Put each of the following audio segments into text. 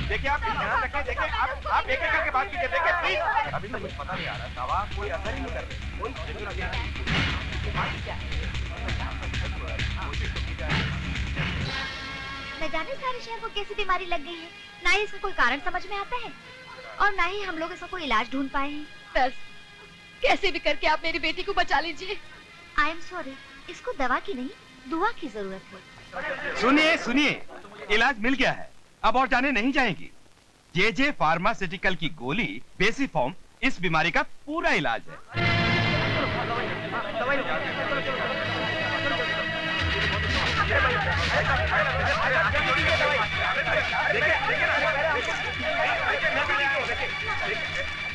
देखिए आप ध्यान रखें, देखिए आप एक एक करके बात कीजिए, देखिए प्लीज। अभी तक कुछ पता नहीं आ रहा, दवा कोई असर ही नहीं कर रही, कोई न जाने सारे शहर को कैसी बीमारी लग गई है, ना ही इसका कोई कारण समझ में आता है और ना ही हम लोग इसका कोई इलाज ढूंढ पाए हैं। बस कैसे भी करके आप मेरी बेटी को बचा लीजिए। आई एम सॉरी, इसको दवा की नहीं दुआ की जरूरत है। सुनिए सुनिए, इलाज मिल गया है, अब और जाने नहीं जाएंगी। जे फार्मास्यूटिकल की गोली बेसिफॉर्म इस बीमारी का पूरा इलाज है।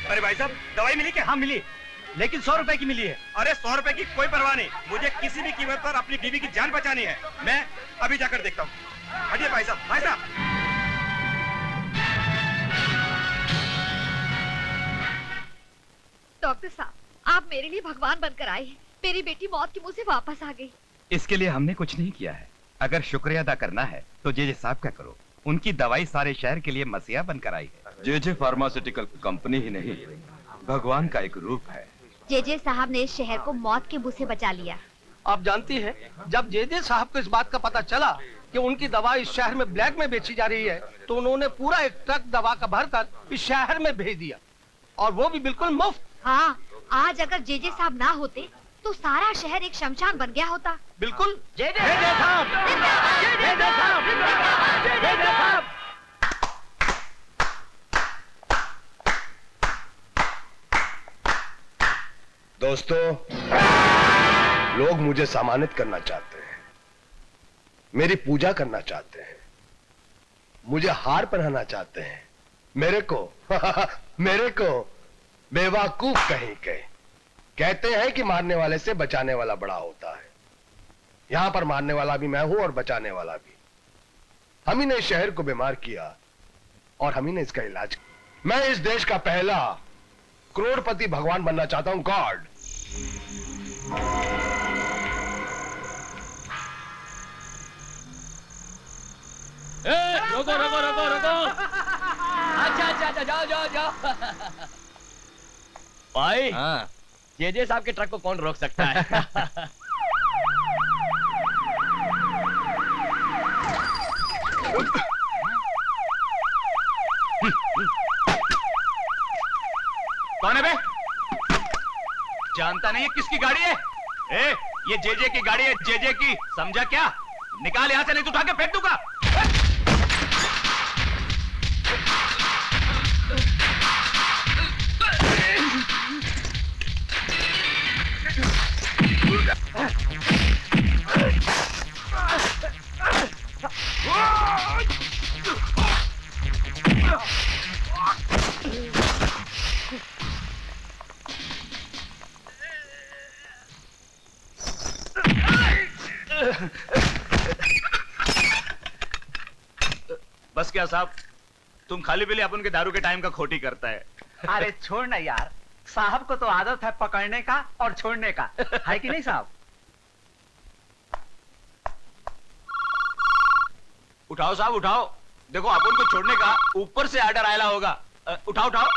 अरे भाई साहब, दवाई मिली क्या? हाँ मिली, लेकिन 100 रुपए की मिली है। अरे 100 रुपए की कोई परवाह नहीं, मुझे किसी भी कीमत पर अपनी बीवी की जान बचानी है। मैं अभी जाकर देखता हूँ। हटिए भाई साहब, भाई साहब। डॉक्टर साहब, आप मेरे लिए भगवान बनकर आए हैं। मेरी बेटी मौत के मुंह से वापस आ गई। इसके लिए हमने कुछ नहीं किया है, अगर शुक्रिया अदा करना है तो जे साहब का करो। उनकी दवाई सारे शहर के लिए मसीहा बनकर आई है। जे फार्मास्यूटिकल कंपनी ही नहीं, भगवान का एक रूप है। जे साहब ने इस शहर को मौत के मुंह से बचा लिया। आप जानती हैं, जब जे साहब को इस बात का पता चला कि उनकी दवा इस शहर में ब्लैक में बेची जा रही है, तो उन्होंने पूरा एक ट्रक दवा का भरकर इस शहर में भेज दिया, और वो भी बिल्कुल मुफ्त। हाँ, आज अगर जे साहब ना होते तो सारा शहर एक शमशान बन गया होता। बिल्कुल। जे साहब, जे साहब, जे साहब। दोस्तों, लोग मुझे सम्मानित करना चाहते हैं, मेरी पूजा करना चाहते हैं, मुझे हार पहनाना चाहते हैं। मेरे को बेवकूफ कहीं के। कहते हैं कि मारने वाले से बचाने वाला बड़ा होता है। यहां पर मारने वाला भी मैं हूं और बचाने वाला भी। हम ही ने इस शहर को बीमार किया और हम ही ने इसका इलाज किया। मैं इस देश का पहला करोड़पति भगवान बनना चाहता हूं, गॉड। रोको रोको रोको रोको। अच्छा, जाओ। भाई, हाँ। जे साहब के ट्रक को कौन रोक सकता है? कौन है बे? जानता नहीं है किसकी गाड़ी है? ये जे की गाड़ी है, जे की, समझा क्या? निकाल यहां से, नहीं तो उठा के फेंक दूंगा। बस क्या साहब, तुम खाली पीली अपन के दारू के टाइम का खोटी करता है। अरे छोड़ ना यार, साहब को तो आदत है पकड़ने का और छोड़ने का, है कि नहीं साहब? उठाओ साहब उठाओ, देखो अपन को छोड़ने का ऊपर से आर्डर आया होगा। उठाओ उठाओ।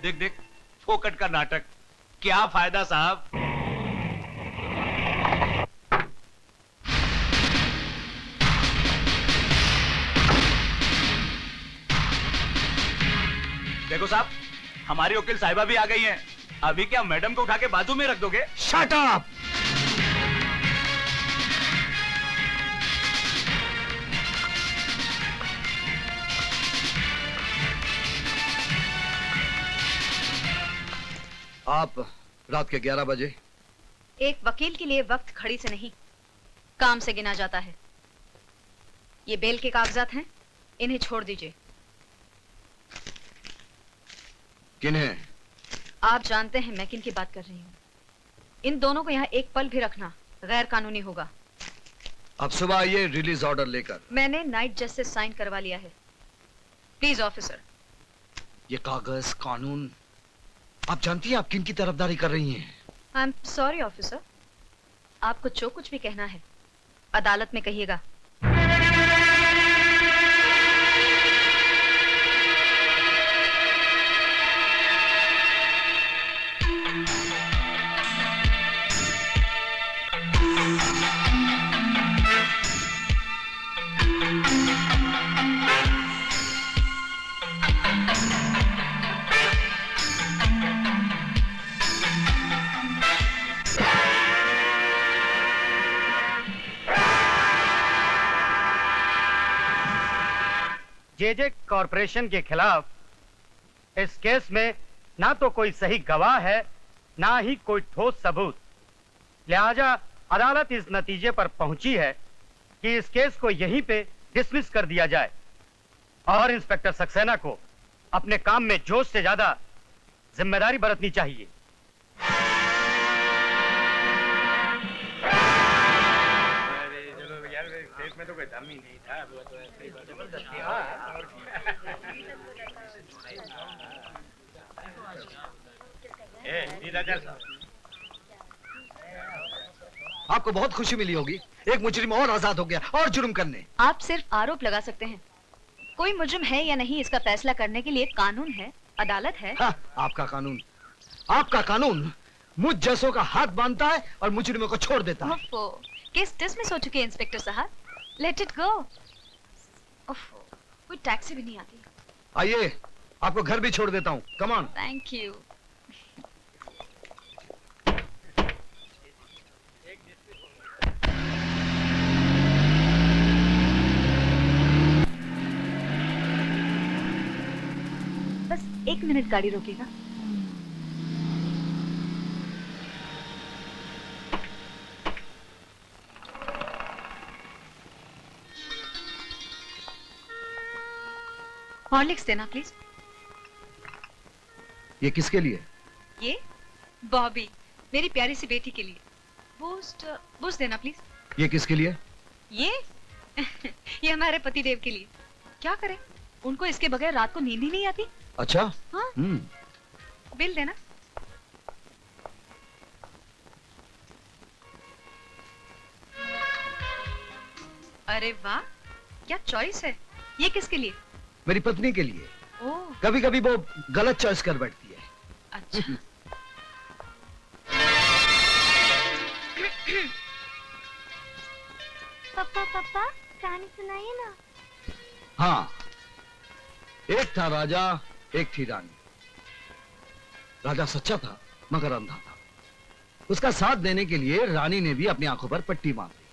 देख देख, फोकट का नाटक, क्या फायदा साहब। देखो साहब, हमारी वकील साहिबा भी आ गई हैं। अभी क्या मैडम को उठा के बाजू में रख दोगे? Shut up! आप रात के 11 बजे? एक वकील के लिए वक्त घड़ी से नहीं, काम से गिना जाता है। ये बेल के कागजात हैं, इन्हें छोड़ दीजिए। किन्हें? आप जानते हैं मैं किन की बात कर रही हूँ। इन दोनों को यहाँ एक पल भी रखना गैर कानूनी होगा। अब सुबह ये रिलीज ऑर्डर लेकर। मैंने नाइट जज से साइन करवा लिया है। Please officer. ये कागज कानून, आप जानती हैं आप किन की तरफदारी कर रही हैं? आई एम सॉरी ऑफिसर, आपको जो कुछ भी कहना है अदालत में कहिएगा। जेजे कॉरपोरेशन के खिलाफ इस केस में ना तो कोई सही गवाह है, ना ही कोई ठोस सबूत। लिहाजा अदालत इस नतीजे पर पहुंची है कि इस केस को यहीं पे डिसमिस कर दिया जाए और इंस्पेक्टर सक्सेना को अपने काम में जोश से ज्यादा जिम्मेदारी बरतनी चाहिए। में तो कोई दम ही नहीं था। आपको बहुत खुशी मिली होगी, एक मुजरिम और आजाद हो गया और जुर्म करने। आप सिर्फ आरोप लगा सकते हैं, कोई मुजरिम है या नहीं इसका फैसला करने के लिए कानून है, अदालत है। हाँ, आपका कानून मुझ जैसों का हाथ बांधता है और मुजरिमों को छोड़ देता है। केस डिसमिस हो चुके हैं इंस्पेक्टर साहब, लेट इट गो। कोई टैक्सी भी नहीं आती। आइए, आपको घर भी छोड़ देता हूँ। Come on. Thank you. बस 1 मिनट गाड़ी रोकेगा। हॉर्लिक्स देना प्लीज। ये किसके लिए? ये बॉबी, मेरी प्यारी सी बेटी के लिए। बूस्ट देना प्लीज। ये किसके लिए? ये ये हमारे पति देव के लिए। क्या करें, उनको इसके बगैर रात को नींद ही नहीं आती। अच्छा। हाँ? बिल देना। अरे वाह, क्या चॉइस है। ये किसके लिए? मेरी पत्नी के लिए। ओह, कभी कभी वो गलत चॉइस कर बैठती है। अच्छा। पापा पापा कहानी सुनाइए ना। हाँ, एक था राजा, एक थी रानी। राजा सच्चा था मगर अंधा था। उसका साथ देने के लिए रानी ने भी अपनी आंखों पर पट्टी बांध दी।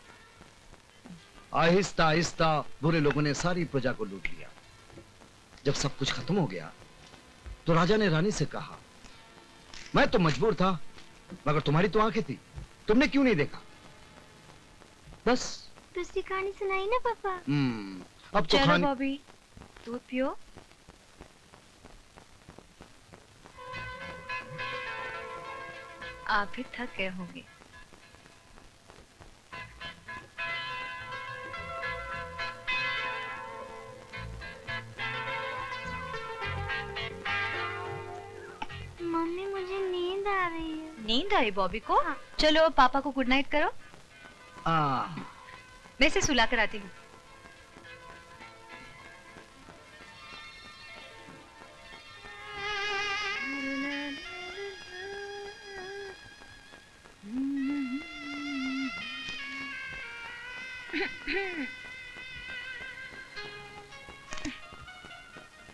आहिस्ता आहिस्ता बुरे लोगों ने सारी प्रजा को लूट लिया। जब सब कुछ खत्म हो गया तो राजा ने रानी से कहा, मैं तो मजबूर था मगर तुम्हारी तो आंखें थी, तुमने क्यों नहीं देखा? बस दूसरी कहानी सुनाई ना पापा। अब तो चलो बॉबी, दूध पियो। आप भी थक गए होंगे। मम्मी मुझे नींद आ रही है। नींद आई बॉबी को? हाँ। चलो पापा को गुड नाइट करो। मैं इसे सुला कर आती हूँ।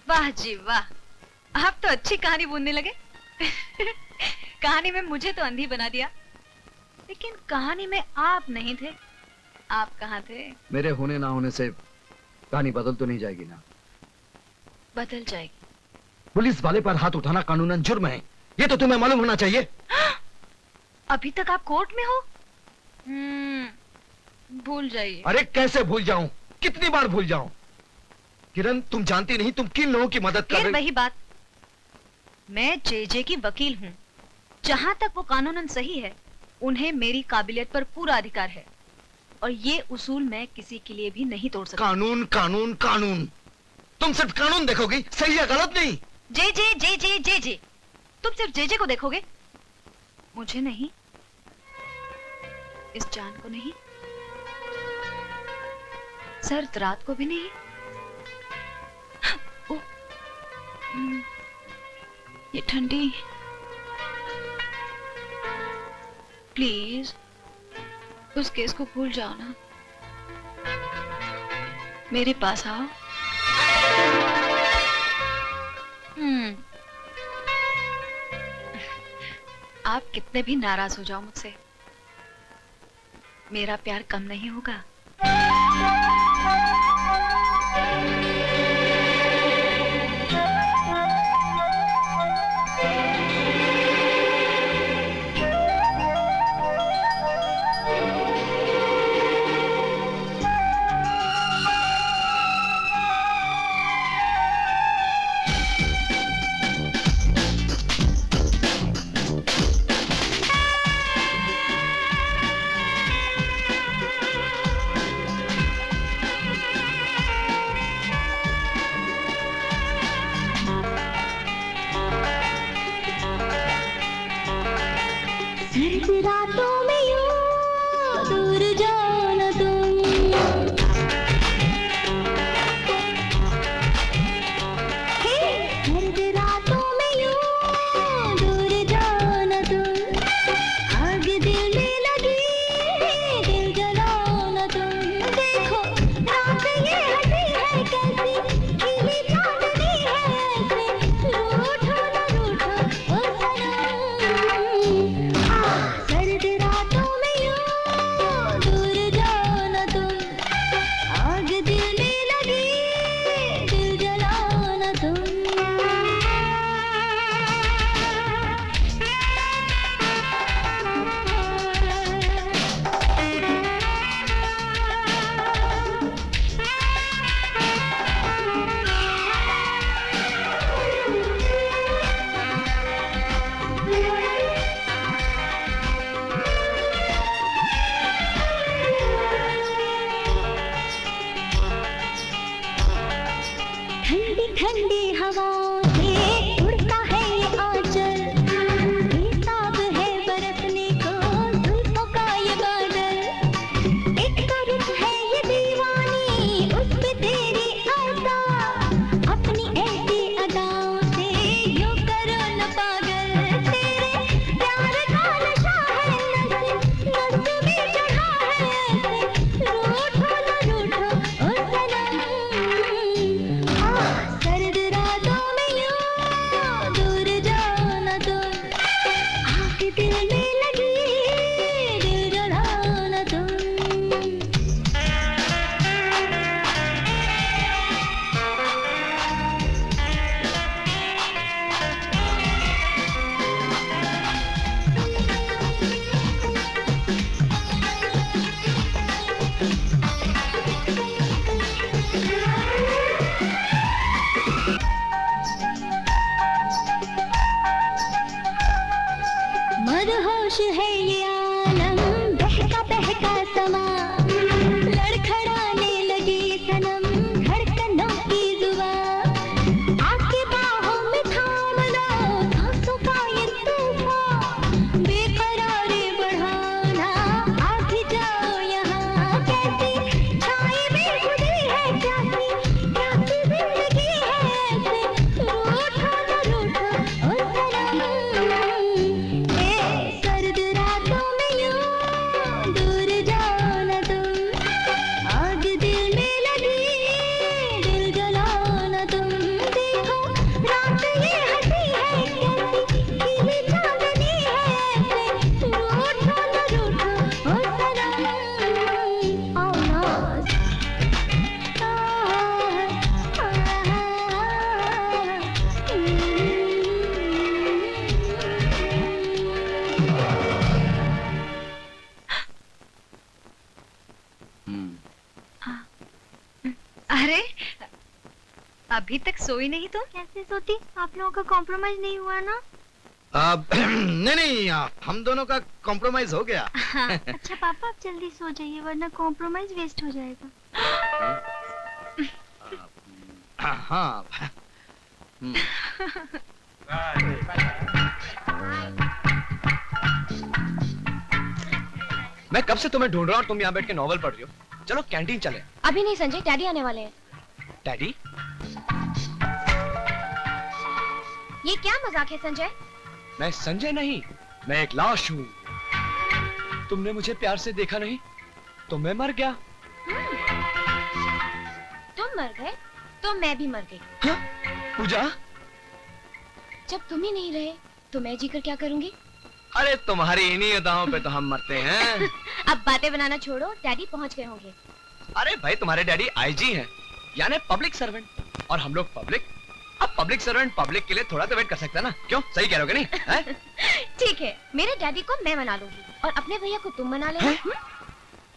वाह जी वाह, आप तो अच्छी कहानी बुनने लगे। कहानी में मुझे तो अंधी बना दिया, लेकिन कहानी में आप नहीं थे। आप कहाँ थे? मेरे होने ना होने से कहानी बदल तो नहीं जाएगी ना? बदल जाएगी। पुलिस वाले पर हाथ उठाना कानूनन जुर्म है, ये तो तुम्हें मालूम होना चाहिए। अभी तक आप कोर्ट में हो? भूल जाइए। अरे कैसे भूल जाऊं, कितनी बार भूल जाऊं? किरण, तुम जानती नहीं तुम किन लोगों की मदद कर रही। वही बात, मैं जेजे की वकील हूँ। जहाँ तक वो कानूनन सही है, उन्हें मेरी काबिलियत पर पूरा अधिकार है, और ये उसूल मैं किसी के लिए भी नहीं तोड़ सकता। कानून कानून कानून, तुम सिर्फ कानून देखोगी, सही या गलत नहीं। जे जे जे जे जे जे तुम सिर्फ जे जे को देखोगे, मुझे नहीं, इस जान को नहीं, सर्द रात को भी नहीं। ओ, ये ठंडी। प्लीज उस केस को भूल जाओ ना, मेरे पास आओ। आप कितने भी नाराज हो जाओ मुझसे, मेरा प्यार कम नहीं होगा। रातों में यूं दूर जाना तुम, सर्द रातों में यूं दूर जाना तुम, आग दिल में लगी दिल जलाना तुम। देखो रात ये हंसी है कैसी, खिली चांदनी है ऐसे, रूठो न रूठो ओ सनम। सर्द रातों में यूं दूर जाना तुम, आग दिल में लगी दिल जलाना तुम। ठंडी ठंडी हवाओं से उड़ता है ये आंचल, बेताब है बरसने को जुल्फों का ये बादल। एक तो रुत है ये दीवानी उस पे तेरी अदा, अपनी ऐसी अदाओं से यूं करो न पागल। तेरे प्यार का नशा है नस नस में चढ़ा है ऐसे, रूठो न रूठो ओ सनम। सर्द रातों में यूं दूर जाना तुम, आग दिल में लगी दिल जलाना तुम। मदहोश है ये आलम, बहका बहका समा, लड़खड़ाने लगी सनम धड़कनों की जुबां। आके बाहों में थाम लो सांसों का ये तूफान, बेकरारी बढ़ाना आ भी जाओ यहाँ। कैसी छाई में खुदी है प्यासी, प्यासी जिंदगी है ऐसे, रूठो न रूठो ओ सनम। सर्द रातों में यूं दूर जाना तुम, आग दिल में लगी दिल जलाना तुम। देखो रात ये हंसी है कैसी, खिली चांदनी है ऐसे, रूठो न रूठो ओ सनम। आओ ना अरे अभी तक सोई नहीं तुम? कैसे सोती? आप लोगों का कॉम्प्रोमाइज नहीं हुआ ना? अब नहीं नहीं, हम दोनों का कॉम्प्रोमाइज हो गया। अच्छा पापा आप जल्दी सो जाइए वरना कॉम्प्रोमाइज वेस्ट हो जाएगा। हाँ। मैं कब से तुम्हें ढूंढ रहा हूँ, तुम यहाँ बैठ के नॉवल पढ़ रही हो। चलो कैंटीन चले। अभी नहीं संजय, डैडी आने वाले हैं। डैडी? ये क्या मजाक है संजय? मैं संजय नहीं, मैं एक लाश हूँ। तुमने मुझे प्यार से देखा नहीं तो मैं मर गया। तुम मर गए तो मैं भी मर गई। हाँ? पूजा? जब तुम ही नहीं रहे तो मैं जीकर क्या करूंगी? अरे तुम्हारी इन्हीं अदाओं पे तो हम मरते हैं। अब बातें बनाना छोड़ो, डैडी पहुंच गए होंगे। अरे भाई तुम्हारे डैडी आईजी हैं, यानी पब्लिक सर्वेंट, और हम लोग पब्लिक। अब पब्लिक सर्वेंट पब्लिक के लिए थोड़ा तो वेट कर सकता है ना? क्यों, सही कह रहे हो कि नहीं? ठीक है, मेरे डैडी को मैं मना लूंगी और अपने भैया को तुम मना लेना।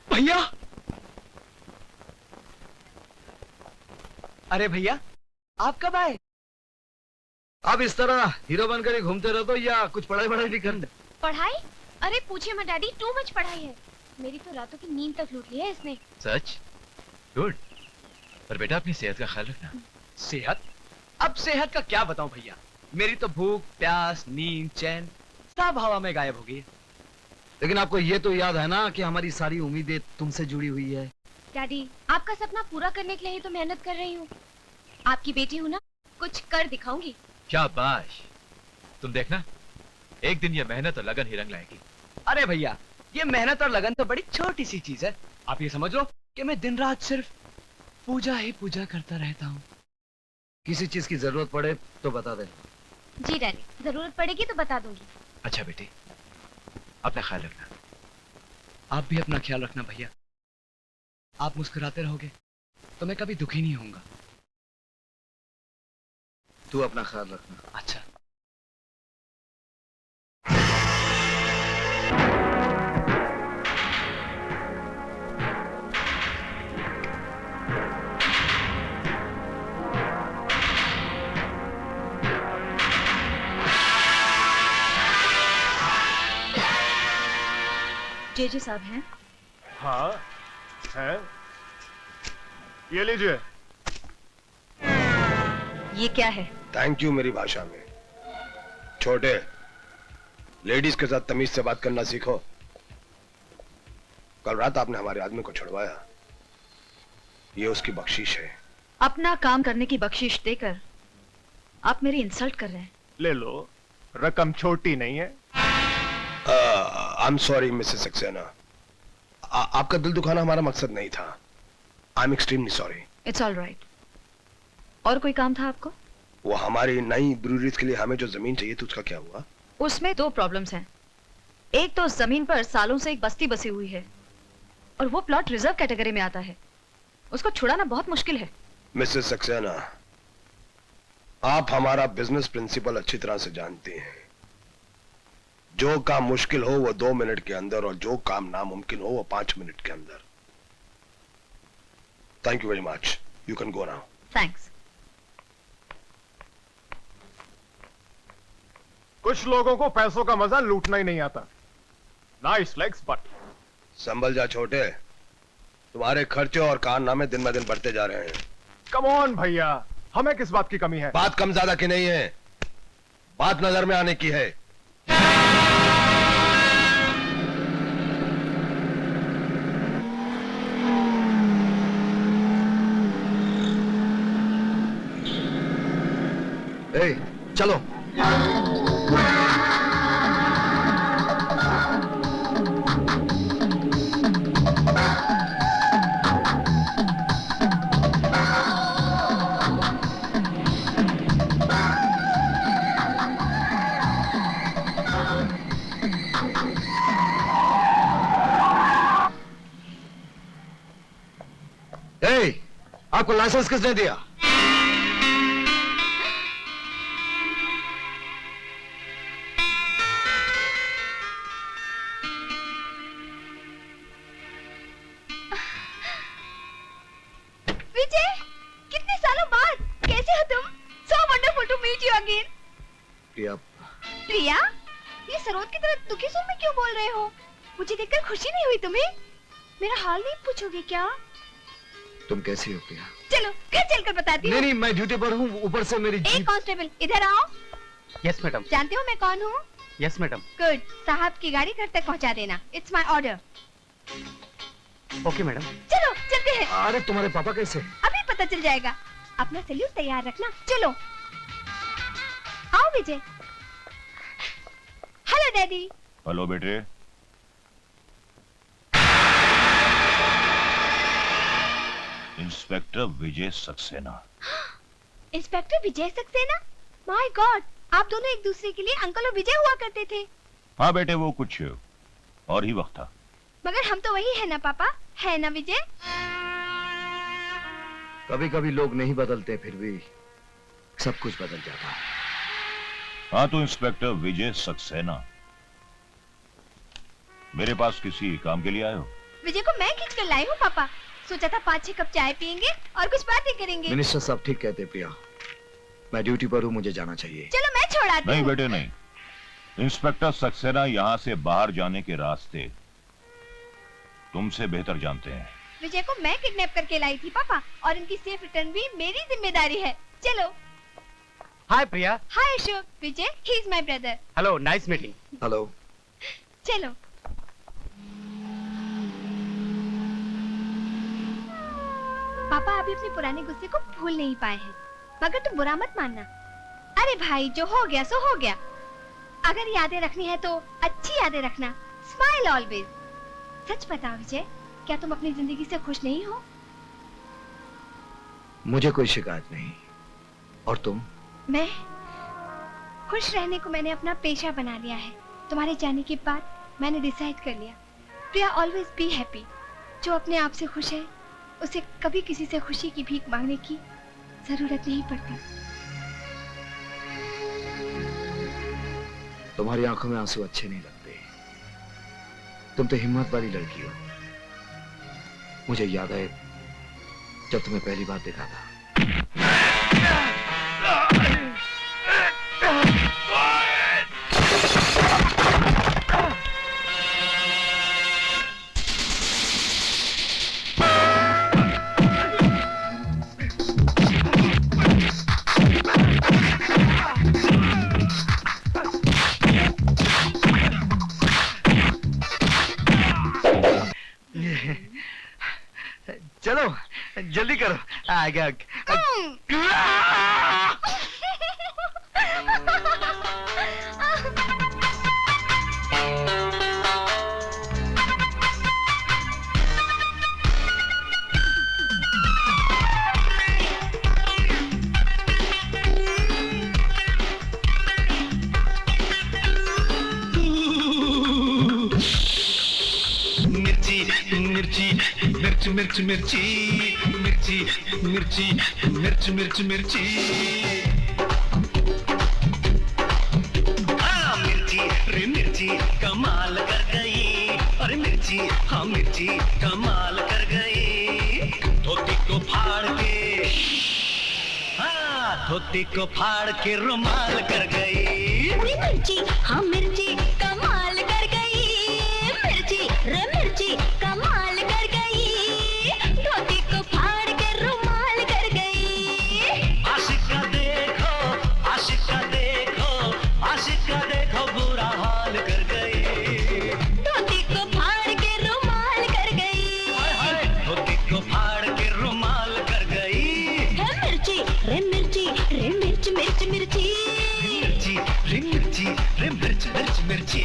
भैया? अरे भैया आप कब आए? अब इस तरह हीरो बनकर ही घूमते रहो तो या कुछ पढ़ाई नहीं करते? पढ़ाई? अरे पूछे मत डैडी, टू मच पढ़ाई है। मेरी तो रातों की नींद तक लूट ली है इसने। सच? गुड। पर बेटा अपनी सेहत का ख्याल रखना। सेहत? अब सेहत का क्या बताऊं भैया, मेरी तो भूख प्यास नींद चैन सब हवा में गायब हो गई। लेकिन आपको ये तो याद है ना कि हमारी सारी उम्मीदें तुमसे जुड़ी हुई है। डैडी आपका सपना पूरा करने के लिए ही तो मेहनत कर रही हूँ। आपकी बेटी हूँ ना, कुछ कर दिखाऊंगी। शाबाश। तुम देखना, एक दिन ये मेहनत और लगन ही रंग लाएगी। अरे भैया ये मेहनत और लगन तो बड़ी छोटी सी चीज है। आप ये समझ लो कि मैं दिन रात सिर्फ पूजा ही पूजा करता रहता हूँ। किसी चीज की जरूरत पड़े तो बता दे। जी डैडी, जरूरत पड़ेगी तो बता दूंगी। अच्छा बेटी, अपना ख्याल रखना। आप भी अपना ख्याल रखना भैया। आप मुस्कुराते रहोगे तो मैं कभी दुखी नहीं होऊंगा। तू अपना ख्याल रखना। अच्छा। जेजे साहब हैं? हाँ है, ये लीजिए। ये क्या है? थैंक यू मेरी भाषा में। छोटे, लेडीज के साथ तमीज से बात करना सीखो। कल रात आपने हमारे आदमी को छुड़वाया, ये उसकी बख्शीश है। अपना काम करने की बख्शीश देकर आप मेरी इंसल्ट कर रहे हैं। ले लो, रकम छोटी नहीं है। I am sorry Mrs Saxena, आपका दिल दुखाना हमारा मकसद नहीं था। I am extremely sorry. It's all right. और कोई काम था आपको? वो हमारी नई ब्रूरीज के लिए हमें जो जमीन चाहिए थी उसका क्या हुआ? उसमें दो प्रॉब्लम्स हैं। एक तो जमीन पर सालों से एक बस्ती बसी हुई है और वो प्लॉट रिजर्व कैटेगरी में आता है। उसको छुड़ाना बहुत मुश्किल है। मिसेस सक्सेना, आप हमारा बिजनेस प्रिंसिपल अच्छी तरह से जानती हैं। जो काम मुश्किल हो वो 2 मिनट के अंदर और जो काम नामुमकिन हो वो 5 मिनट के अंदर। Thank you very much, you can go now. Thanks. कुछ लोगों को पैसों का मजा लूटना ही नहीं आता। Nice legs but. संभल जा छोटे, तुम्हारे खर्चे और कारनामे दिन ब दिन बढ़ते जा रहे हैं। कम ऑन भैया, हमें किस बात की कमी है? बात कम ज्यादा की नहीं है, बात नजर में आने की है। ए, चलो। ए, आपको लाइसेंस किसने दिया? विजय, कितने सालों बाद कैसे हो तुम? So wonderful to meet you again. प्रिया। प्रिया, ये सरोद की तरह दुखी सुर में क्यों बोल रहे हो? मुझे देखकर खुशी नहीं हुई तुम्हें? मेरा हाल नहीं पूछोगे क्या? तुम कैसी हो प्रिया? चलो घर चलकर बताती हूँ। नहीं नहीं, मैं ड्यूटी पर हूँ, ऊपर से मेरी एक जीप। कांस्टेबल इधर आओ। Yes madam. जानते हो मैं कौन हूँ? Yes madam. गुड, साहब की गाड़ी घर तक पहुँचा देना। It's my order. Okay madam. चलो चलते हैं। अरे तुम्हारे पापा कैसे? अभी पता चल जाएगा। अपना सैल्यूट तैयार रखना। चलो आओ विजय। Hello daddy. हेलो बेटे। Inspector Vijay Saxena. Inspector Vijay Saxena? My god, आप दोनों एक दूसरे के लिए अंकल और विजय हुआ करते थे। हाँ बेटे, वो कुछ और ही वक्त था। मगर हम तो वही है ना पापा, है ना विजय? कभी कभी लोग नहीं बदलते, फिर भी सब कुछ बदल जाता है। हाँ तो इंस्पेक्टर विजय सक्सेना, मेरे पास किसी काम के लिए आए हो? विजय को मैं खींच कर लाई हूँ पापा। सोचा था 5-6 कप चाय पियेंगे और कुछ बातें करेंगे। मिनिस्टर साहब ठीक कहते प्रिया, मैं ड्यूटी पर हूँ, मुझे जाना चाहिए। चलो मैं छोड़ाती हूँ। नहीं बेटे नहीं, इंस्पेक्टर सक्सेना यहाँ से बाहर जाने के रास्ते तुमसे बेहतर जानते हैं। विजय को मैं किडनैप करके लाई थी पापा, और इनकी सेफ रिटर्न भी मेरी जिम्मेदारी है। चलो। Hi Priya. Hi Ashok. Vijay, he is my brother. Hello, nice meeting. Hello. चलो। पापा अभी अपने पुराने गुस्से को भूल नहीं पाए हैं, मगर तुम बुरा मत मानना। अरे भाई, जो हो गया सो हो गया। अगर यादें रखनी है तो अच्छी यादें रखना। Smile always. सच बताओ विजय, क्या तुम अपनी जिंदगी से खुश नहीं हो? मुझे कोई शिकायत नहीं। और तुम? मैं खुश रहने को मैंने अपना पेशा बना लिया है। तुम्हारे जाने के बाद मैंने डिसाइड कर लिया, प्रिया ऑलवेज बी हैप्पी। जो अपने आप से खुश है, उसे कभी किसी से खुशी की भीख मांगने की जरूरत नहीं पड़ती। तुम्हारी आंखों में आंसू अच्छे नहीं लगते। तुम तो हिम्मत वाली लड़की हो। मुझे याद है जब तुम्हें पहली बार देखा था। चलो जल्दी करो। आगे मिर्ची मिर्ची मिर्ची मिर्ची मिर्ची मिर्ची मिर्ची मिर्ची हाँ मिर्ची रे मिर्ची कमाल कर गई। अरे मिर्ची हाँ मिर्ची कमाल कर गई। धोती को फाड़ के, हाँ धोती को फाड़ के रुमाल कर गई। अरे मिर्ची हाँ मिर्ची कमाल कर गई। मिर्ची रे मिर्ची कमाल कर गई। धोती को फाड़ के रुमाल कर गई। आशिका देखो, आशिका देखो, आशिका देखो बुरा हाल कर गई। धोती को फाड़ के रुमाल कर गई। धोती को फाड़ के रुमाल कर गई। है मिर्ची रे मिर्ची रे मिर्च मिर्च मिर्ची मिर्ची रे मिर्ची रे मिर्च मिर्च मिर्ची।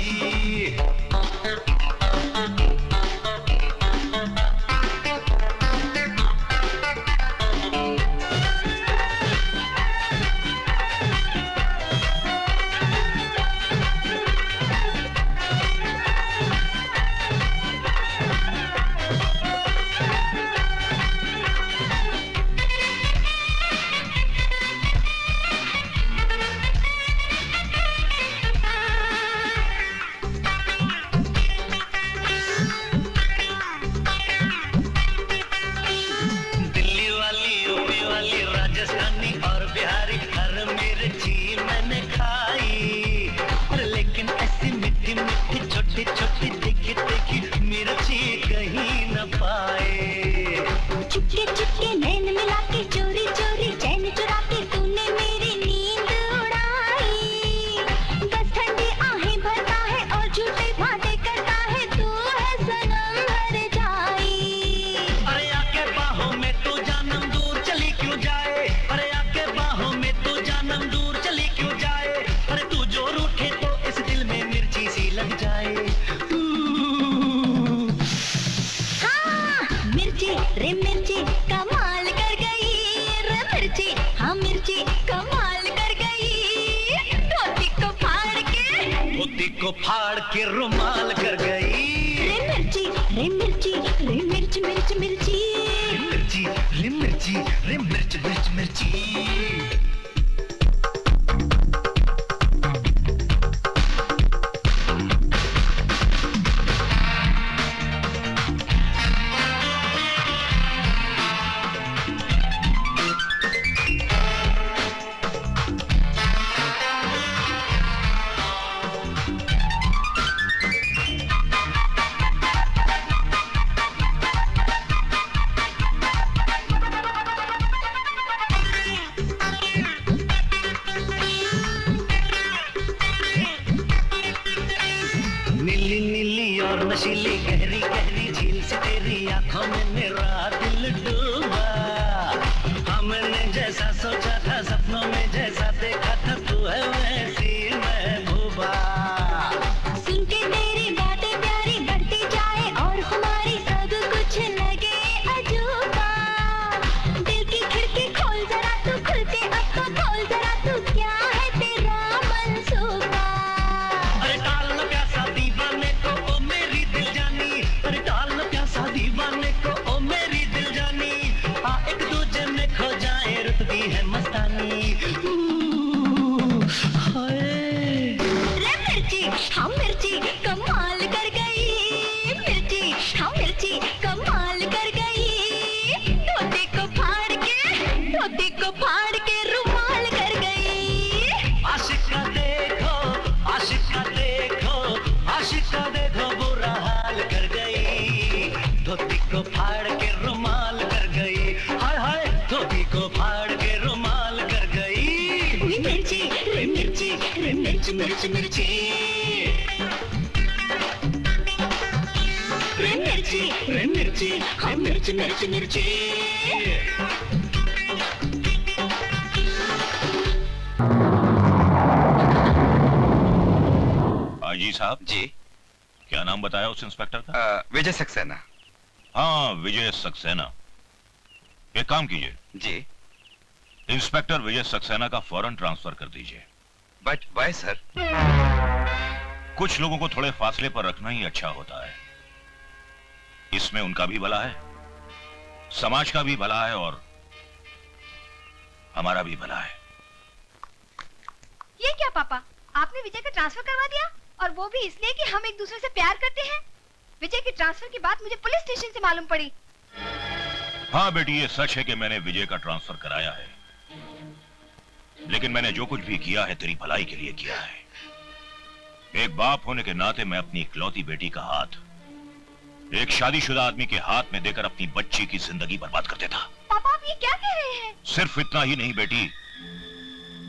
मिर्ची कमाल कर गई, धोती को फाड़ के रुमाल कर गई। रे मिर्ची रे मिर्ची रे मिर्च मिर्च मिर्ची, मिर्ची रे मिर्ची रे मिर्च मिर्च मिर्ची। नीली नीली और नशीली गहरी गहरी झील से तेरी आंखों में मेरा दिल डूबा। हाँ मैंने जैसा सोचा था, सपनों में जैसा देखा था, तू है वैसी महबूबा। सुन के तेरी बातें प्यारी बढ़ती जाए और हमारी सब कुछ लगे अजूबा। दिल की खिड़की खोल जरा तू, खुल के अब तो खोल जरा तू, क्या है तेरा मंसूबा। अरे डाल न प्यासा दीवाने को ओ मेरी दिल जानी, अरे डाल न प्यासा दीवाने को ओ मेरी दिल जानी। हाँ एक दूजे में खो जाए रुतबी है मस्तानी। रे मिर्ची हाँ मिर्ची कमाल कर गई, मिर्ची हाँ मिर्ची कमाल कर गई, धोती को फाड़ के रुमाल कर गई। आशिक का देखो आशिक का देखो आशिक का देखो बुरा हाल कर गई, धोती को फाड़ के रुमाल कर गई। हाय हाय धोती को फाड़ के रुमाल कर गई। मिर्ची रे मिर्ची रे मिर्च मिर्च मिर्ची। रे मिर्ची रे मिर्ची रे मिर्च मिर्च मिर्ची। आजी साहब जी। क्या नाम बताया उस इंस्पेक्टर का? विजय सक्सेना। हाँ विजय सक्सेना। एक काम कीजिए जी। इंस्पेक्टर विजय सक्सेना का फौरन ट्रांसफर कर दीजिए। But why sir? कुछ लोगों को थोड़े फासले पर रखना ही अच्छा होता है। इसमें उनका भी भला है, समाज का भी भला है और हमारा भी भला है। ये क्या पापा, आपने विजय का ट्रांसफर करवा दिया, और वो भी इसलिए कि हम एक दूसरे से प्यार करते हैं। विजय की ट्रांसफर की बात मुझे पुलिस स्टेशन से मालूम पड़ी। हाँ बेटी, ये सच है कि मैंने विजय का ट्रांसफर कराया है, लेकिन मैंने जो कुछ भी किया है तेरी भलाई के लिए किया है। एक बाप होने के नाते मैं अपनी इकलौती बेटी का हाथ एक शादीशुदा आदमी के हाथ में देकर अपनी बच्ची की जिंदगी बर्बाद कर देता। पापा आप ये क्या कह रहे हैं? सिर्फ इतना ही नहीं बेटी,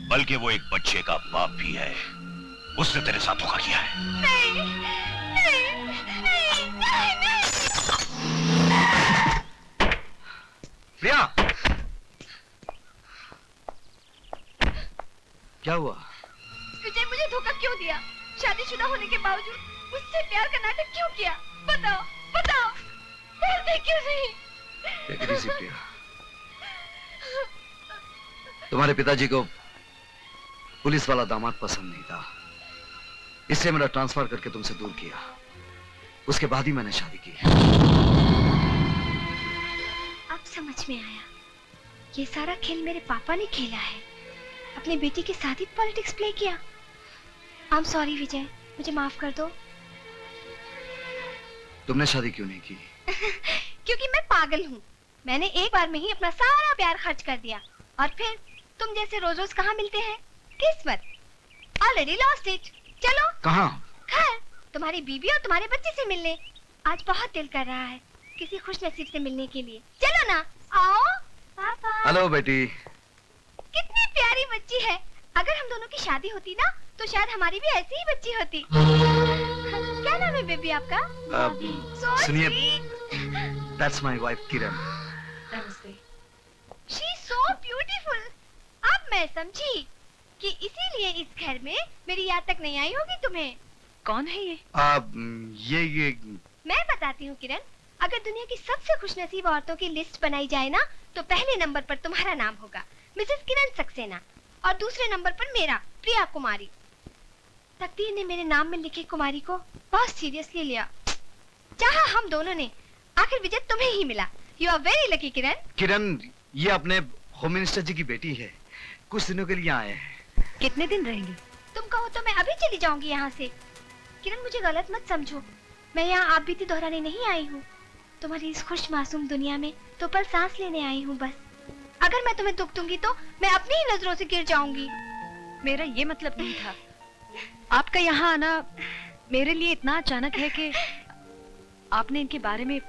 बल्कि वो एक बच्चे का बाप भी है। उसने तेरे साथ धोखा किया है। नहीं, नहीं, नहीं, नहीं, नहीं। प्रिया, क्या हुआ? विजय मुझे धोखा क्यों दिया? शादीशुदा होने के बावजूद मुझसे प्यार का नाटक क्यों किया? बताओ, बताओ, बोलते क्यों नहीं? Take it easy, प्रिया। तुम्हारे पिताजी को पुलिस वाला दामाद पसंद नहीं था, इसलिए मेरा ट्रांसफर करके तुमसे दूर किया। उसके बाद ही मैंने शादी की। अब समझ में आया, ये सारा खेल मेरे पापा ने खेला है। अपनी बेटी के साथ ही पॉलिटिक्स प्ले किया। आई एम सॉरी विजय, मुझे माफ कर दो। तुमने शादी क्यों नहीं की? क्योंकि मैं पागल हूँ। मैंने एक बार में ही अपना सारा प्यार खर्च कर दिया, और फिर तुम जैसे रोज रोज कहाँ मिलते हैं? किस्मत, ऑलरेडी लॉस्ट इट। चलो कहाँ? घर, तुम्हारी बीबी और तुम्हारे बच्चे से मिलने। आज बहुत दिल कर रहा है किसी खुश नसीब से मिलने के लिए। चलो ना, आओ। पापा। हेलो बेटी। कितनी प्यारी बच्ची है। अगर हम दोनों की शादी होती ना, तो शायद हमारी भी ऐसी ही बच्ची होती। क्या नाम है बेबी आपका? सुनिए, that's my wife Kiran. She is so beautiful. अब मैं समझी कि इसीलिए इस घर में मेरी याद तक नहीं आई होगी तुम्हें। कौन है ये? ये मैं बताती हूँ किरण, अगर दुनिया की सबसे खुशनसीब औरतों की लिस्ट बनाई जाए ना, तो पहले नंबर पर तुम्हारा नाम होगा। मिसेस किरण सक्सेना और दूसरे नंबर पर मेरा प्रिया कुमारी। तकदीर ने मेरे नाम में लिखे कुमारी को बहुत सीरियसली लिया। चाहा हम दोनों ने, आखिर विजय तुम्हें ही मिला। यू आर वेरी लकी किरण। किरण ये अपने होम मिनिस्टर जी की बेटी है, कुछ दिनों के लिए आए हैं। कितने दिन रहेंगी? तुम कहो तो मैं अभी चली जाऊंगी यहाँ से। किरण मुझे गलत मत समझो, मैं यहाँ आप बीती दोहराने नहीं आई हूँ। तुम्हारी इस खुश मासूम दुनिया में तो पल सांस लेने आई हूँ बस। अगर मैं तुम्हें दुख दूंगी तो मैं अपनी ही नजरों से गिर जाऊंगी। मेरा ये मतलब नहीं था। आपका यहाँ आना मेरे लिए इतना अचानक है कि आपने इनके बारे में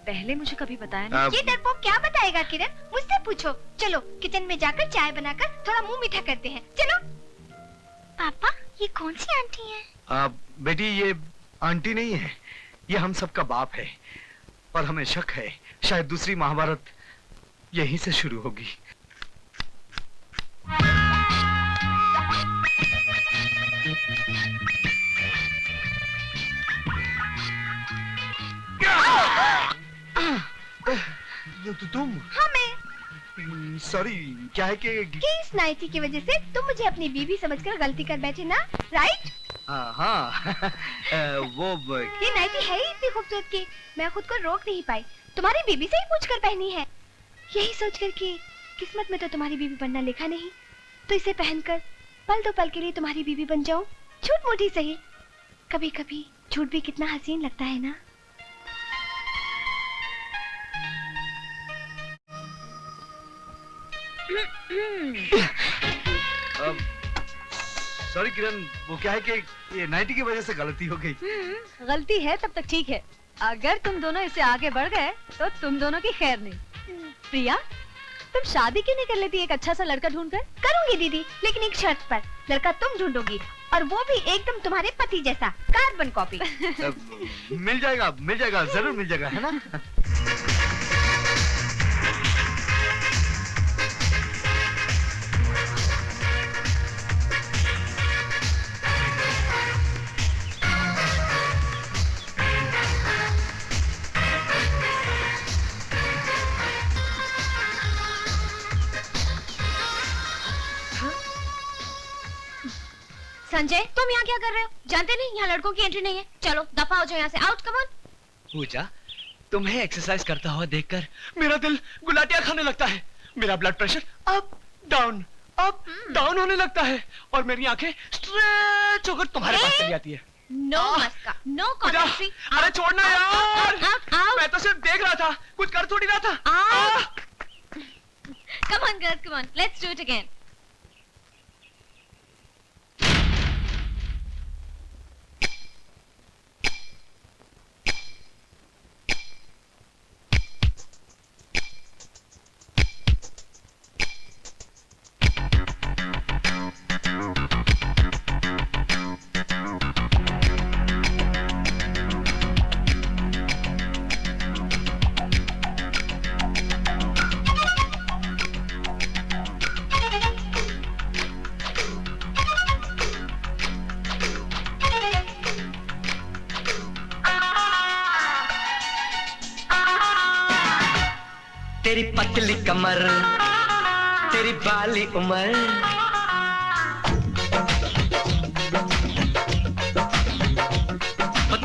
पहले मुझे कभी बताया नहीं। ये डरपोक क्या बताएगा किरण, मुझसे पूछो। चलो किचन में जाकर चाय बनाकर थोड़ा मुंह मीठा करते हैं। चलो। पापा ये कौन सी आंटी है? बेटी ये आंटी नहीं है, ये हम सबका बाप है। और हमें शक है शायद दूसरी महाभारत यहीं से शुरू होगी। तुम? हाँ मैं। सॉरी, क्या है कि इस नाइटी की वजह से तुम मुझे अपनी बीवी समझकर गलती कर बैठे ना, राइट? हाँ वो ये नाइटी है ही इतनी खूबसूरत कि मैं खुद को रोक नहीं पाई। तुम्हारी बीबी से ही पूछकर पहनी है, यही सोचकर कि किस्मत में तो तुम्हारी बीबी बनना लिखा नहीं, तो इसे पहनकर पल दो पल के लिए तुम्हारी बीबी बन जाऊं। झूठ मूठी सही, कभी कभी झूठ भी कितना हसीन लगता है ना। सॉरी किरण, वो क्या है कि ये नाइटी की वजह से गलती हो गई। गलती है तब तक ठीक है, अगर तुम दोनों इससे आगे बढ़ गए तो तुम दोनों की खैर नहीं। प्रिया तुम शादी क्यों नहीं कर लेती एक अच्छा सा लड़का ढूंढकर? करूंगी दीदी, लेकिन एक शर्त पर। लड़का तुम ढूंढोगी और वो भी एकदम तुम्हारे पति जैसा, कार्बन कॉपी। मिल जाएगा जरूर मिल जाएगा, है ना? संजय तुम यहाँ क्या कर रहे हो? जानते नहीं यहाँ लड़कों की एंट्री नहीं है। चलो दफा हो जाओ यहाँ से, आउट, कम ऑन। पूजा, तुम्हें एक्सरसाइज करता हुआ देखकर मेरा दिल गुलाटियां खाने लगता है। मेरा ब्लड प्रेशर अप डाउन होने लगता है और मेरी आंखें स्ट्रेच होकर तुम्हारे पास चली आती है। नो मस्का, नो कॉन्ट्री। अरे छोड़ना यार, मैं तो सिर्फ देख रहा था, कुछ कर थोड़ी रहा था। Come on girls, come on, let's do it again. तेरी पतली कमर, तेरी बाली उम्र,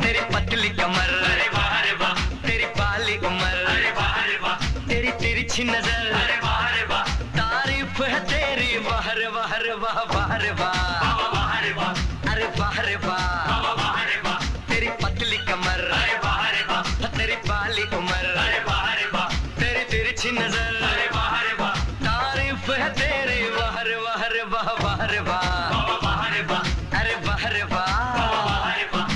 तेरी पतली कमर, अरे वाह रे वाह, तेरी बाली उम्र, अरे वाह रे वाह, तेरी तिरछी नजर, अरे वाह रे वाह, तारीफ है तेरी, वाह रे वाह रे वाह, वाह रे वाह, वाह रे वाह, अरे वाह रे वाह, वाह रे वाह, तेरी पतली कमर, अरे वाह रे वाह, तेरी बाली उम्र, अरे वाह रे वाह, तेरी तिरछी नजर, अरे वाह रे वाह, तारीफ है तेरी, वाह रे वाह रे वाह, वाह रे वाह, वाह रे वाह, अरे वाह रे वाह, वाह रे वाह।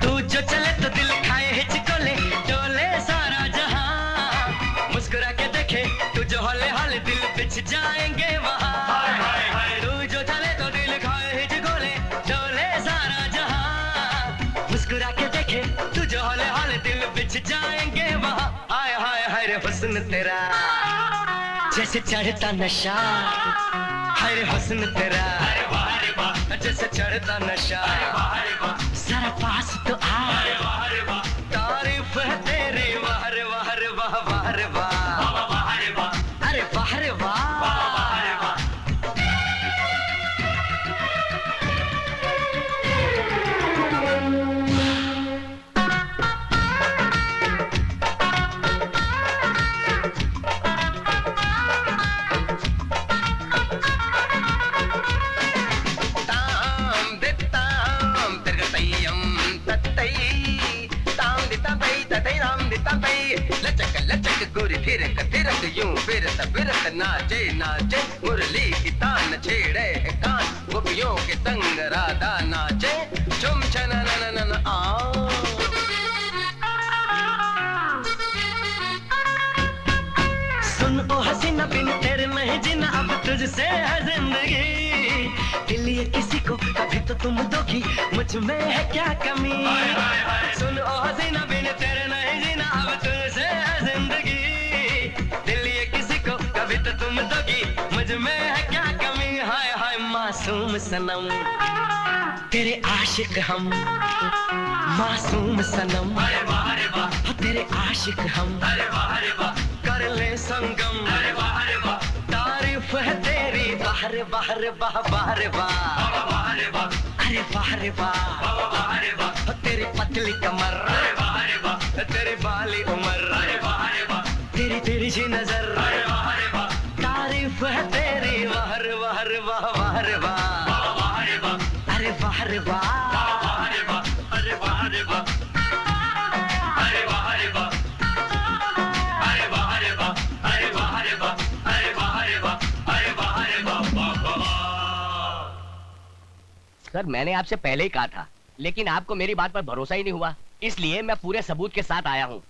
तू जो चले तो दिल खाए मुस्कुरा के देखे तुझे हौले हौले दिल बिछ जाएंगे वहाँ। हाय हाय हाय रे हुस्न तेरा जैसे चढ़ता नशा, हाय रे हुस्न तेरा जैसे चढ़ता नशा। जरा पास तो आ, तारीफ है तेरी वाह रे वाह रे वाह वाह रे वाह, अरे वाह रे वाह। लचक लचक गोरी फिरक फिरक यूं फिरत फिरत नाचे नाचे, मुरली की तान छेड़े है कान, गोपियों के संग राधा नाचे, चुम छन नन नन आ। सुन ओ हसीना बिन तेरे नहीं जीना, अब तुझसे है जिंदगी। दिल ये किसी को कभी तो तुम दोगी, मुझ में है क्या कमी। सुन ओ हसीना बिन तेरे नहीं जीना, अब तुझसे है जिंदगी। दिल ये किसी को कभी तो तुम दोगी, मुझ में है क्या कमी। हाय हाय मासूम सनम तेरे आशिक हम, मासूम सनम तेरे आशिक हम, कर ले संगम। तारीफ है तेरी वाह रे वाह रे वाह वाह रे वाह, अरे वाह रे वाह। तेरी पतली कमर, तेरी बाली उम्र, तेरी तेरी सी नजर, तारीफ है तेरी वाह रे वाह रे वाह वाह रे वाह, अरे वाह रे वाह, अरे वाह रे वाह, अरे वाह रे वाह, अरे वाह रे वाह, अरे वाह रे वाह, अरे वाह रे वाह, अरे वाह रे वाह। सर मैंने आपसे पहले ही कहा था, लेकिन आपको मेरी बात पर भरोसा ही नहीं हुआ, इसलिए मैं पूरे सबूत के साथ आया हूँ।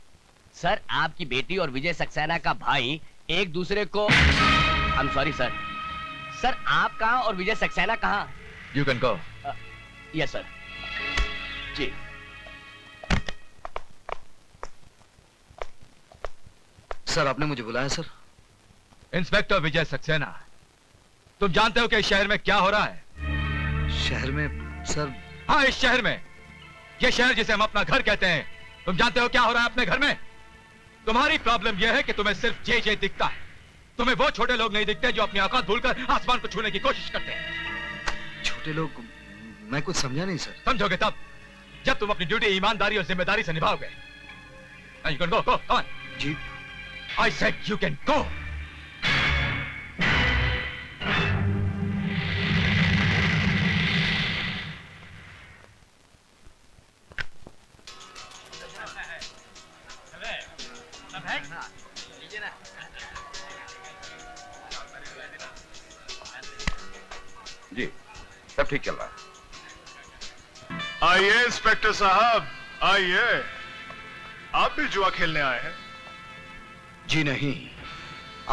सर आपकी बेटी और विजय सक्सेना का भाई एक दूसरे को I'm sorry सर। सर आप कहाँ और विजय सक्सेना कहाँ? You can go. Yes sir. जी सर आपने मुझे बुलाया सर? इंस्पेक्टर विजय सक्सेना, तुम जानते हो कि इस शहर में क्या हो रहा है? शहर में सर? हाँ इस शहर में, ये शहर जिसे हम अपना घर कहते हैं, तुम जानते हो क्या हो रहा है अपने घर में? तुम्हारी प्रॉब्लम यह है कि तुम्हें सिर्फ जे दिखता है, तुम्हें वो छोटे लोग नहीं दिखते जो अपनी औकात भूलकर आसमान को छूने की कोशिश करते हैं। छोटे लोग? मैं कुछ समझा नहीं सर। समझोगे तब जब तुम अपनी ड्यूटी ईमानदारी और जिम्मेदारी से निभाओगे। You can go, go, come on. Ji I said you can go. जी सब ठीक चल रहा है। आइए इंस्पेक्टर साहब आइए, आप भी जुआ खेलने आए हैं? जी नहीं,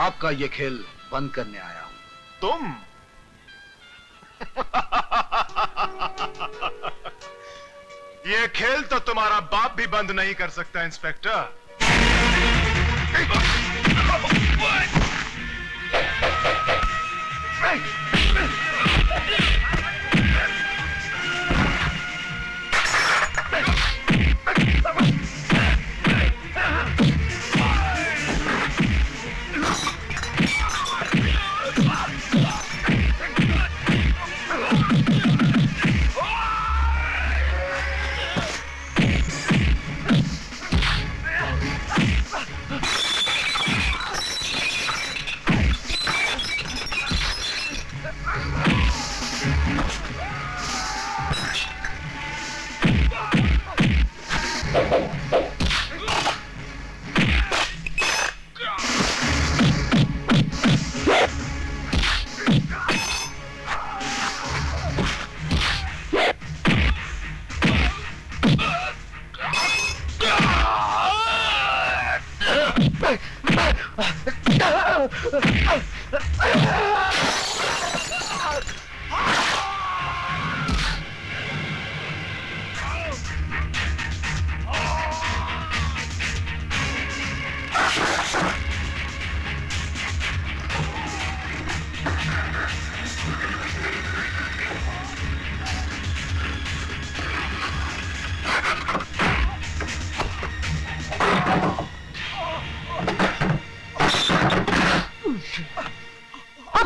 आपका ये खेल बंद करने आया हूं। तुम? ये खेल तो तुम्हारा बाप भी बंद नहीं कर सकता इंस्पेक्टर।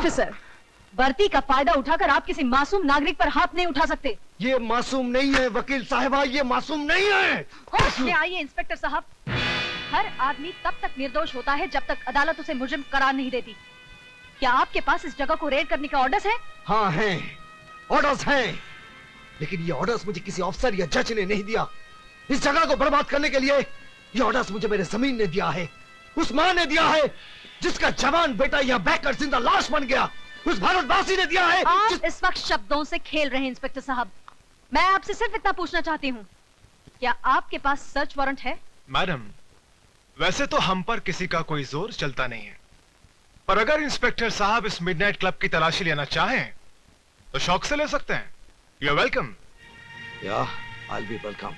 ऑफिसर, वर्दी का फायदा उठाकर आप किसी मासूम नागरिक पर हाथ नहीं उठा सकते। ये मासूम नहीं है वकील साहिबा, ये मासूम नहीं है। होश में आइए इंस्पेक्टर साहब। हर आदमी तब तक निर्दोष होता है जब तक अदालत उसे मुजरिम करार नहीं देती। क्या आपके पास इस जगह को रेड करने के ऑर्डर्स हैं? हाँ हैं, ऑर्डर्स हैं, लेकिन ये ऑर्डर्स मुझे किसी अफसर या जज ने नहीं दिया। इस जगह को बर्बाद करने के लिए ये ऑर्डर्स मुझे मेरे जमीन ने दिया है, उस माँ ने दिया है जिसका जवान बेटा यहाँ बहकर जिंदा लाश बन गया, उस भारतवासी ने दिया है। आप इस वक्त शब्दों से खेल रहे हैं इंस्पेक्टर साहब। मैं आपसे सिर्फ इतना पूछना चाहती हूँ, क्या आपके पास सर्च वारंट है? मैडम, वैसे तो हम पर किसी का कोई जोर चलता नहीं है, पर अगर इंस्पेक्टर साहब इस मिडनाइट क्लब की तलाशी लेना चाहें तो शौक से ले सकते हैं। You are welcome. या आई बी वेलकम।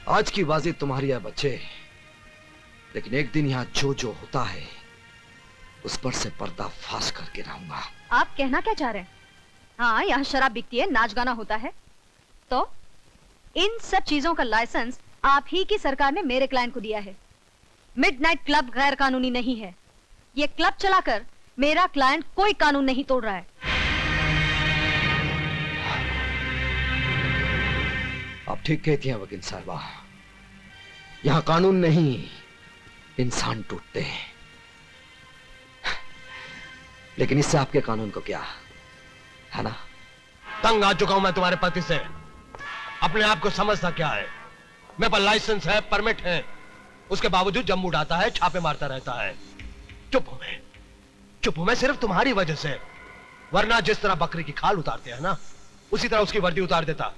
आज की बाजी तुम्हारी है बच्चे, लेकिन एक दिन यहाँ जो होता है उस पर से पर्दा फाश करके रहूंगा। आप कहना क्या चाह रहे हैं? हाँ, यहाँ शराब बिकती है, नाच गाना होता है, तो इन सब चीजों का लाइसेंस आप ही की सरकार ने मेरे क्लाइंट को दिया है। मिडनाइट क्लब गैर कानूनी नहीं है। ये क्लब चलाकर मेरा क्लाइंट कोई कानून नहीं तोड़ रहा है। आप ठीक कहती हैं वकील साहबा, यहाँ कानून नहीं इंसान टूटते हैं, लेकिन इससे आपके कानून को क्या है ना? तंग आ चुका हूं मैं तुम्हारे पति से। अपने आप को समझता क्या है? मेरे पास लाइसेंस है, परमिट है, उसके बावजूद जम उड़ाता है, छापे मारता रहता है। चुप हूं मैं सिर्फ तुम्हारी वजह से, वरना जिस तरह बकरी की खाल उतारते हैं ना, उसी तरह उसकी वर्दी उतार देता।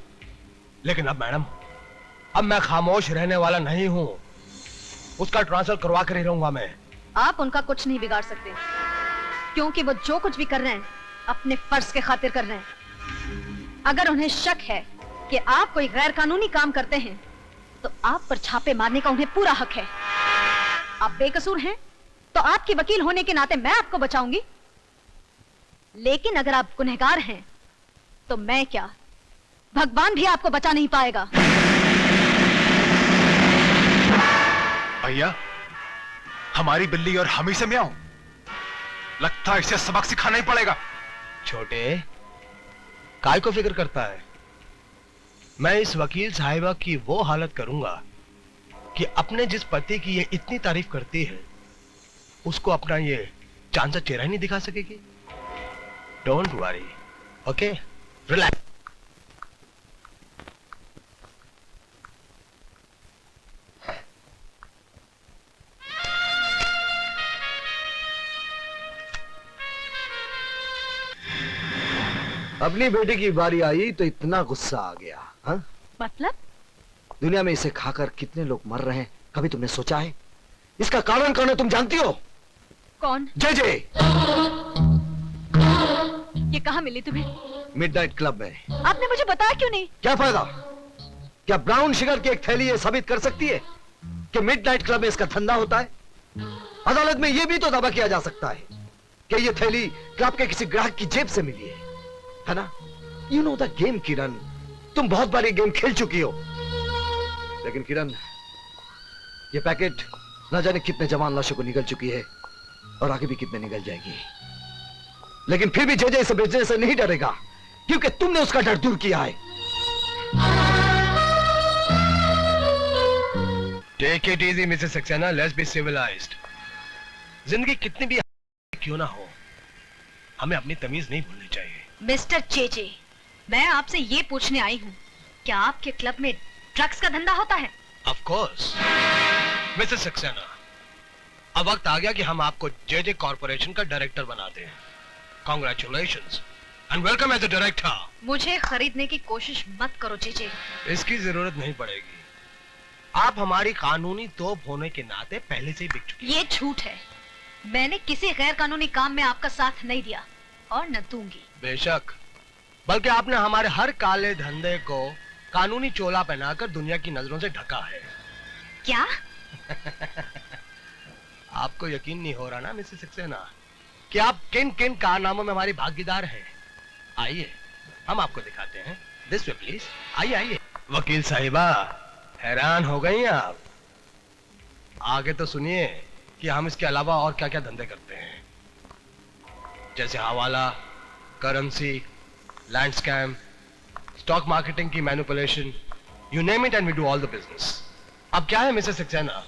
लेकिन अब मैडम, अब मैं खामोश रहने वाला नहीं हूं, उसका ट्रांसफर करवा कर ही रहूंगा मैं। आप उनका कुछ नहीं बिगाड़ सकते, क्योंकि वो जो कुछ भी कर रहे हैं अपने फर्ज के खातिर कर रहे हैं। अगर उन्हें शक है कि आप कोई गैर कानूनी काम करते हैं, तो आप पर छापे मारने का उन्हें पूरा हक है। आप बेकसूर हैं, तो आपकी वकील होने के नाते मैं आपको बचाऊंगी, लेकिन अगर आप गुनहगार हैं, तो मैं क्या, भगवान भी आपको बचा नहीं पाएगा। भैया, हमारी बिल्ली और हम ही से म्याऊं, लगता है इसे सबक सिखाना ही पड़ेगा। छोटे, काय को फिक्र करता है? मैं इस वकील साहिबा की वो हालत करूंगा कि अपने जिस पति की ये इतनी तारीफ करती है, उसको अपना ये चांद सा चेहरा ही नहीं दिखा सकेगी। Don't worry, okay, relax. अपनी बेटी की बारी आई तो इतना गुस्सा आ गया। हा? मतलब? दुनिया में इसे खाकर कितने लोग मर रहे हैं, कभी तुमने सोचा है? इसका कारण कौन है तुम जानती हो? कौन? जे। ये कहाँ मिली तुम्हें? मिडनाइट क्लब में। आपने मुझे बताया क्यों नहीं? क्या फायदा? क्या ब्राउन शुगर की एक थैली ये साबित कर सकती है कि मिडनाइट क्लब में इसका धंधा होता है? अदालत में यह भी तो दावा किया जा सकता है कि यह थैली क्लब के किसी ग्राहक की जेब से मिली है ना? यू नो द गेम किरण, तुम बहुत बार ये गेम खेल चुकी हो। लेकिन किरण, ये पैकेट न जाने कितने जवान लाशों को निगल चुकी है और आगे भी कितने निगल जाएगी। लेकिन फिर भी जे इसे बेचने से नहीं डरेगा, क्योंकि तुमने उसका डर दूर किया है। Take it easy Mrs Saxena, let's be civilised. जिंदगी कितनी भी क्यों ना हो, हमें अपनी तमीज नहीं भूलनी चाहिए। मिस्टर जे, मैं आपसे ये पूछने आई हूँ, क्या आपके क्लब में ड्रग्स का धंधा होता है? ऑफ कोर्स मिसेस सक्सेना, अब वक्त आ गया कि हम आपको जे कॉर्पोरेशन का डायरेक्टर बना दें। Congratulations and welcome as a director. मुझे खरीदने की कोशिश मत करो जे। इसकी जरूरत नहीं पड़ेगी, आप हमारी कानूनी तोप होने के नाते पहले से ही बिक चुकी। ये झूठ है, मैंने किसी गैर कानूनी काम में आपका साथ नहीं दिया और न दूंगी। बेशक, बल्कि आपने हमारे हर काले धंधे को कानूनी चोला पहनाकर दुनिया की नजरों से ढका है। क्या? आपको यकीन नहीं हो रहा ना मिसेस सक्सेना कि आप किन किन कारनामों में हमारी भागीदार हैं? आइए हम आपको दिखाते हैं। दिस वे प्लीज, आइए आइए। वकील साहिबा, हैरान हो गई आप? आगे तो सुनिए कि हम इसके अलावा और क्या क्या धंधे करते हैं। जैसे hawala, currency, land scam, stock marketing की manipulation, you name it and we do all the business. अब क्या है मिसेस सक्सेना,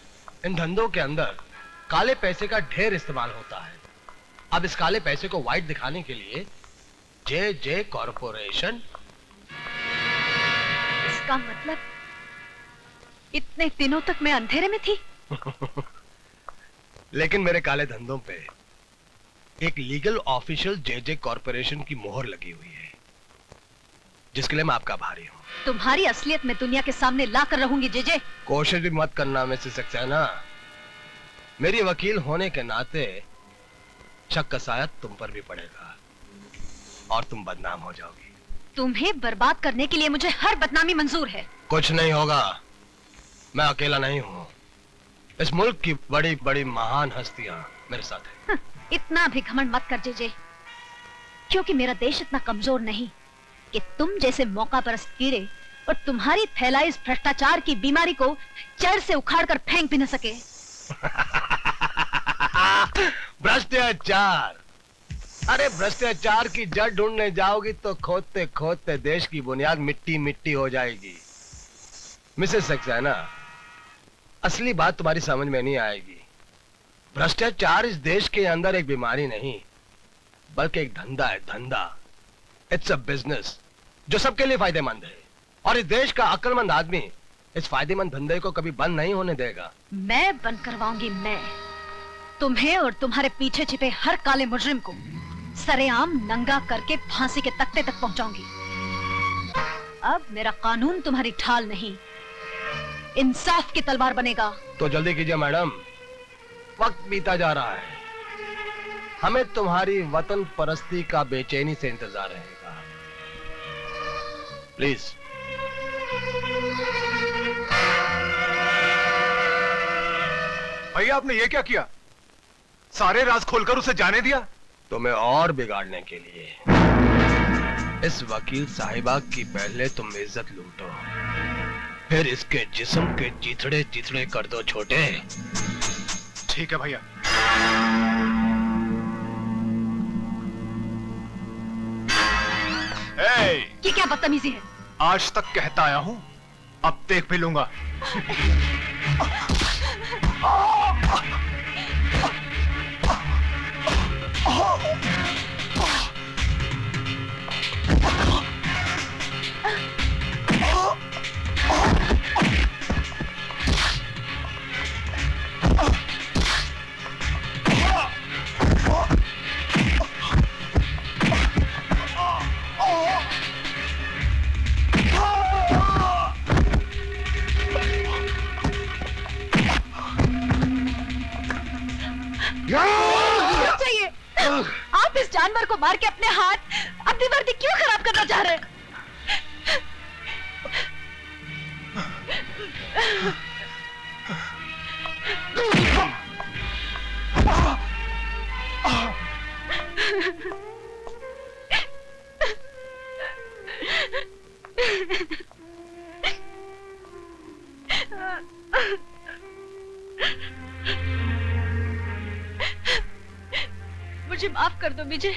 इन धंधों के अंदर काले पैसे का ढेर इस्तेमाल होता है। अब इस काले पैसे को व्हाइट दिखाने के लिए जे कॉरपोरेशन। इसका मतलब इतने दिनों तक मैं अंधेरे में थी। लेकिन मेरे काले धंधों पे एक लीगल ऑफिशियल जे कॉरपोरेशन की मोहर लगी हुई है, जिसके लिए मैं आपका आभारी हूँ। तुम्हारी असलियत मैं दुनिया के सामने ला कर रहूंगी जे। कोशिश भी मत करना मिसेस सक्सेना, मेरी वकील होने के नाते शक का साया तुम पर भी पड़ेगा और तुम बदनाम हो जाओगी। तुम्हें बर्बाद करने के लिए मुझे हर बदनामी मंजूर है। कुछ नहीं होगा, मैं अकेला नहीं हूँ, इस मुल्क की बड़ी बड़ी महान हस्तियां मेरे साथ हैं। इतना भी घमंड मत कर जे, क्योंकि मेरा देश इतना कमजोर नहीं कि तुम जैसे मौका परस्त कीड़े और तुम्हारी फैलाई इस भ्रष्टाचार की बीमारी को जड़ से उखाड़ कर फेंक भी न सके। भ्रष्टाचार, अरे भ्रष्टाचार की जड़ ढूंढने जाओगी तो खोदते खोदते देश की बुनियाद मिट्टी मिट्टी हो जाएगी। मिसेस सक्सेना, असली बात तुम्हारी समझ में नहीं आएगी। भ्रष्टाचार इस देश के अंदर एक बीमारी नहीं, बल्कि एक धंधा है, धंधा। इट्स अ बिजनेस जो सबके लिए फायदेमंद है, और इस देश का अक्लमंद आदमी इस फायदेमंद धंधे को कभी बंद नहीं होने देगा। मैं बंद करवाऊंगी, मैं तुम्हें और तुम्हारे पीछे छिपे हर काले मुजरिम को सरेआम नंगा करके फांसी के तख्ते तक पहुंचाऊंगी। अब मेरा कानून तुम्हारी ढाल नहीं, इंसाफ की तलवार बनेगा। तो जल्दी कीजिए मैडम, वक्त बीता जा रहा है, हमें तुम्हारी वतन परस्ती का बेचैनी से इंतजार रहेगा। प्लीज। भैया आपने ये क्या किया? सारे राज खोलकर उसे जाने दिया? तुम्हें और बिगाड़ने के लिए। इस वकील साहिबा की पहले तुम इज्जत लूटो, फिर इसके जिस्म के चिथड़े चिथड़े कर दो छोटे। ठीक है भैया। ये क्या बदतमीजी है? आज तक कहता आया हूं, अब देख भी लूंगा। चाहिए। आप इस जानवर को मार के अपने हाथ अपनी वर्दी क्यों खराब करना चाह रहे हैं? मुझे माफ कर दो विजय।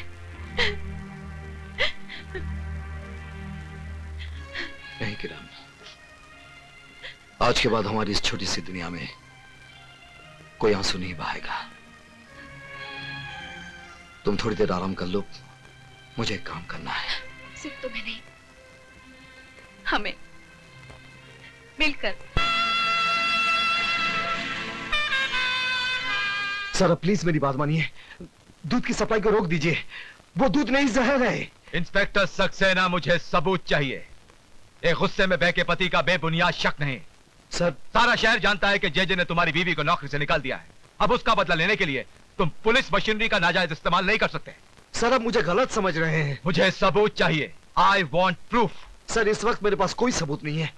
नहीं किरण, आज के बाद हमारी इस छोटी सी दुनिया में कोई आंसू नहीं बहाएगा। तुम थोड़ी देर आराम कर लो, मुझे एक काम करना है। सिर्फ तुम्हें नहीं, हमें मिलकर। सर प्लीज मेरी बात मानिए, दूध की सप्लाई को रोक दीजिए, वो दूध नहीं जहर है। इंस्पेक्टर सक्सेना, मुझे सबूत चाहिए। एक गुस्से में बह के पति का बेबुनियाद शक नहीं। सर सारा शहर जानता है कि जेजे ने तुम्हारी बीवी को नौकरी से निकाल दिया है। अब उसका बदला लेने के लिए तुम पुलिस मशीनरी का नाजायज इस्तेमाल नहीं कर सकते। सर आप मुझे गलत समझ रहे हैं। मुझे सबूत चाहिए। I want proof. सर इस वक्त मेरे पास कोई सबूत नहीं है,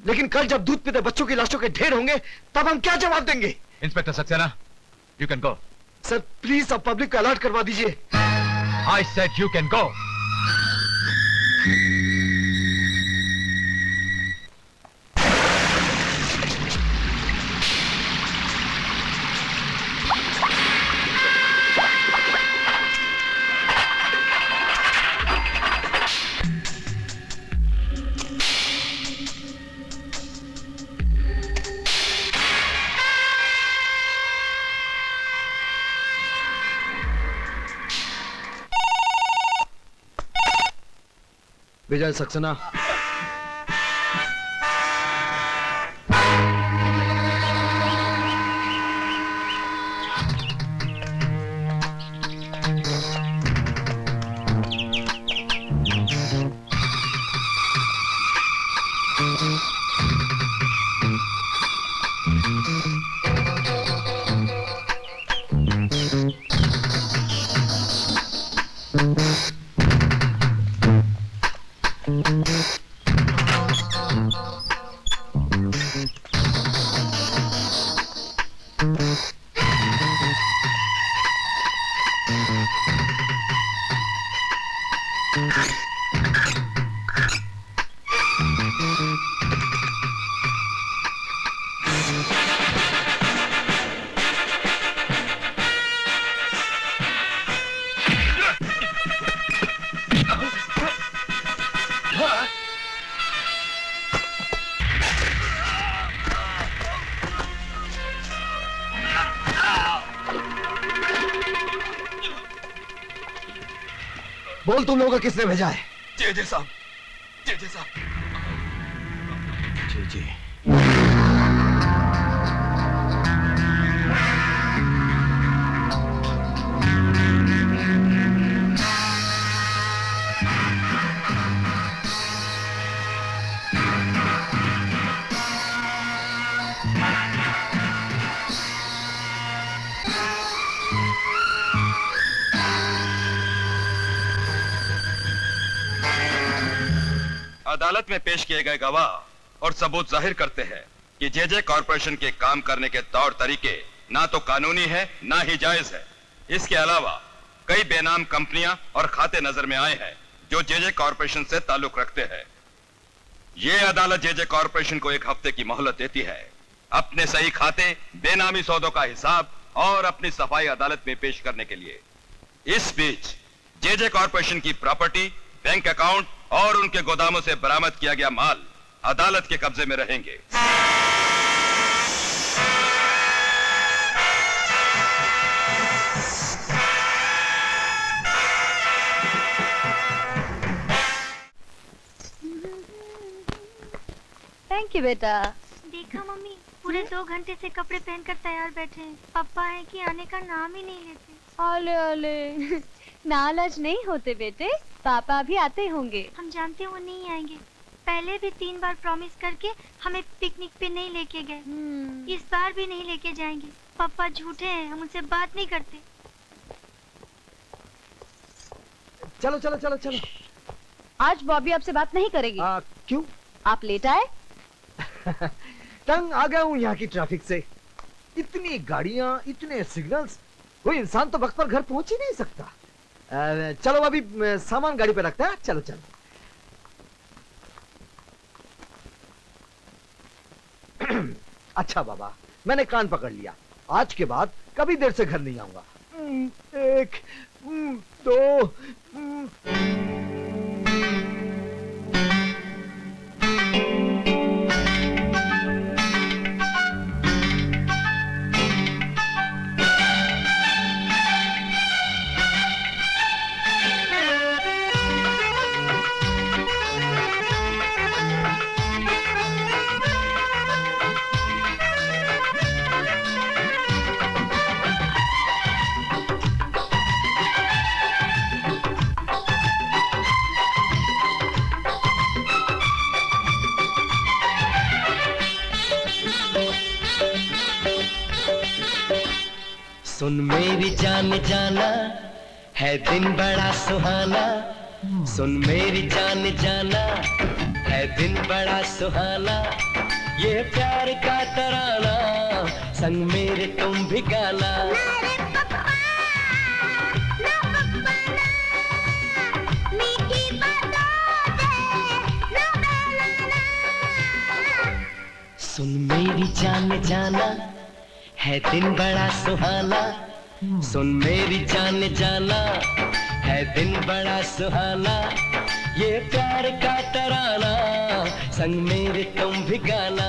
लेकिन कल जब दूध पीते बच्चों की लाशों के ढेर होंगे तब हम क्या जवाब देंगे? Inspector Saxena, you can go. Sir please आप पब्लिक को अलर्ट करवा दीजिए। I said you can go. Vijay Saxena. बोल तुम लोगों को किसने भेजा है? जे साहब, जे साहब। जी। अदालत में पेश किए गए गवाह और सबूत जाहिर करते हैं कि जे कॉरपोरेशन के काम करने के तौर तरीके ना तो कानूनी है ना ही जायज है। इसके अलावा कई बेनाम कंपनियां और खाते नजर में आए हैं जो जे कॉरपोरेशन से ताल्लुक रखते हैं। यह अदालत जे कॉरपोरेशन को 1 हफ्ते की मोहलत देती है अपने सही खाते, बेनामी सौदों का हिसाब और अपनी सफाई अदालत में पेश करने के लिए। इस बीच जे कॉरपोरेशन की प्रॉपर्टी, बैंक अकाउंट और उनके गोदामों से बरामद किया गया माल अदालत के कब्जे में रहेंगे। थैंक यू बेटा। देखा मम्मी, पूरे 2 घंटे से कपड़े पहनकर तैयार बैठे हैं। पापा है कि आने का नाम ही नहीं लेते। ओले ओले, नाराज नहीं होते बेटे, पापा भी आते होंगे। हम जानते हैं वो नहीं आएंगे। पहले भी 3 बार प्रॉमिस करके हमें पिकनिक पे नहीं लेके गए। इस बार भी नहीं लेके जाएंगे। पापा झूठे हैं, हम उनसे बात नहीं करते। चलो चलो चलो चलो। आज बॉबी आपसे बात नहीं करेगी। क्यों? आप लेट आए? तंग आ गया हूँ यहाँ की ट्रैफिक से। इतनी गाड़ियाँ, इतने सिग्नल्स, कोई इंसान तो वक्त पर घर पहुंच ही नहीं सकता। चलो अभी सामान गाड़ी पे रखते हैं। चलो चलो। अच्छा बाबा, मैंने कान पकड़ लिया। आज के बाद कभी देर से घर नहीं आऊंगा। 1 2 सुन मेरी जान जाना, है दिन बड़ा सुहाना। सुन मेरी जान जाना, है दिन बड़ा सुहाना। ये प्यार का तराना, संग मेरे तुम भी गाना। सुन मेरी जान जाना, है दिन बड़ा सुहाना। सुन मेरी जान जाना, है दिन बड़ा सुहाना। ये प्यार का तराना, संग मेरे तुम भी गाना।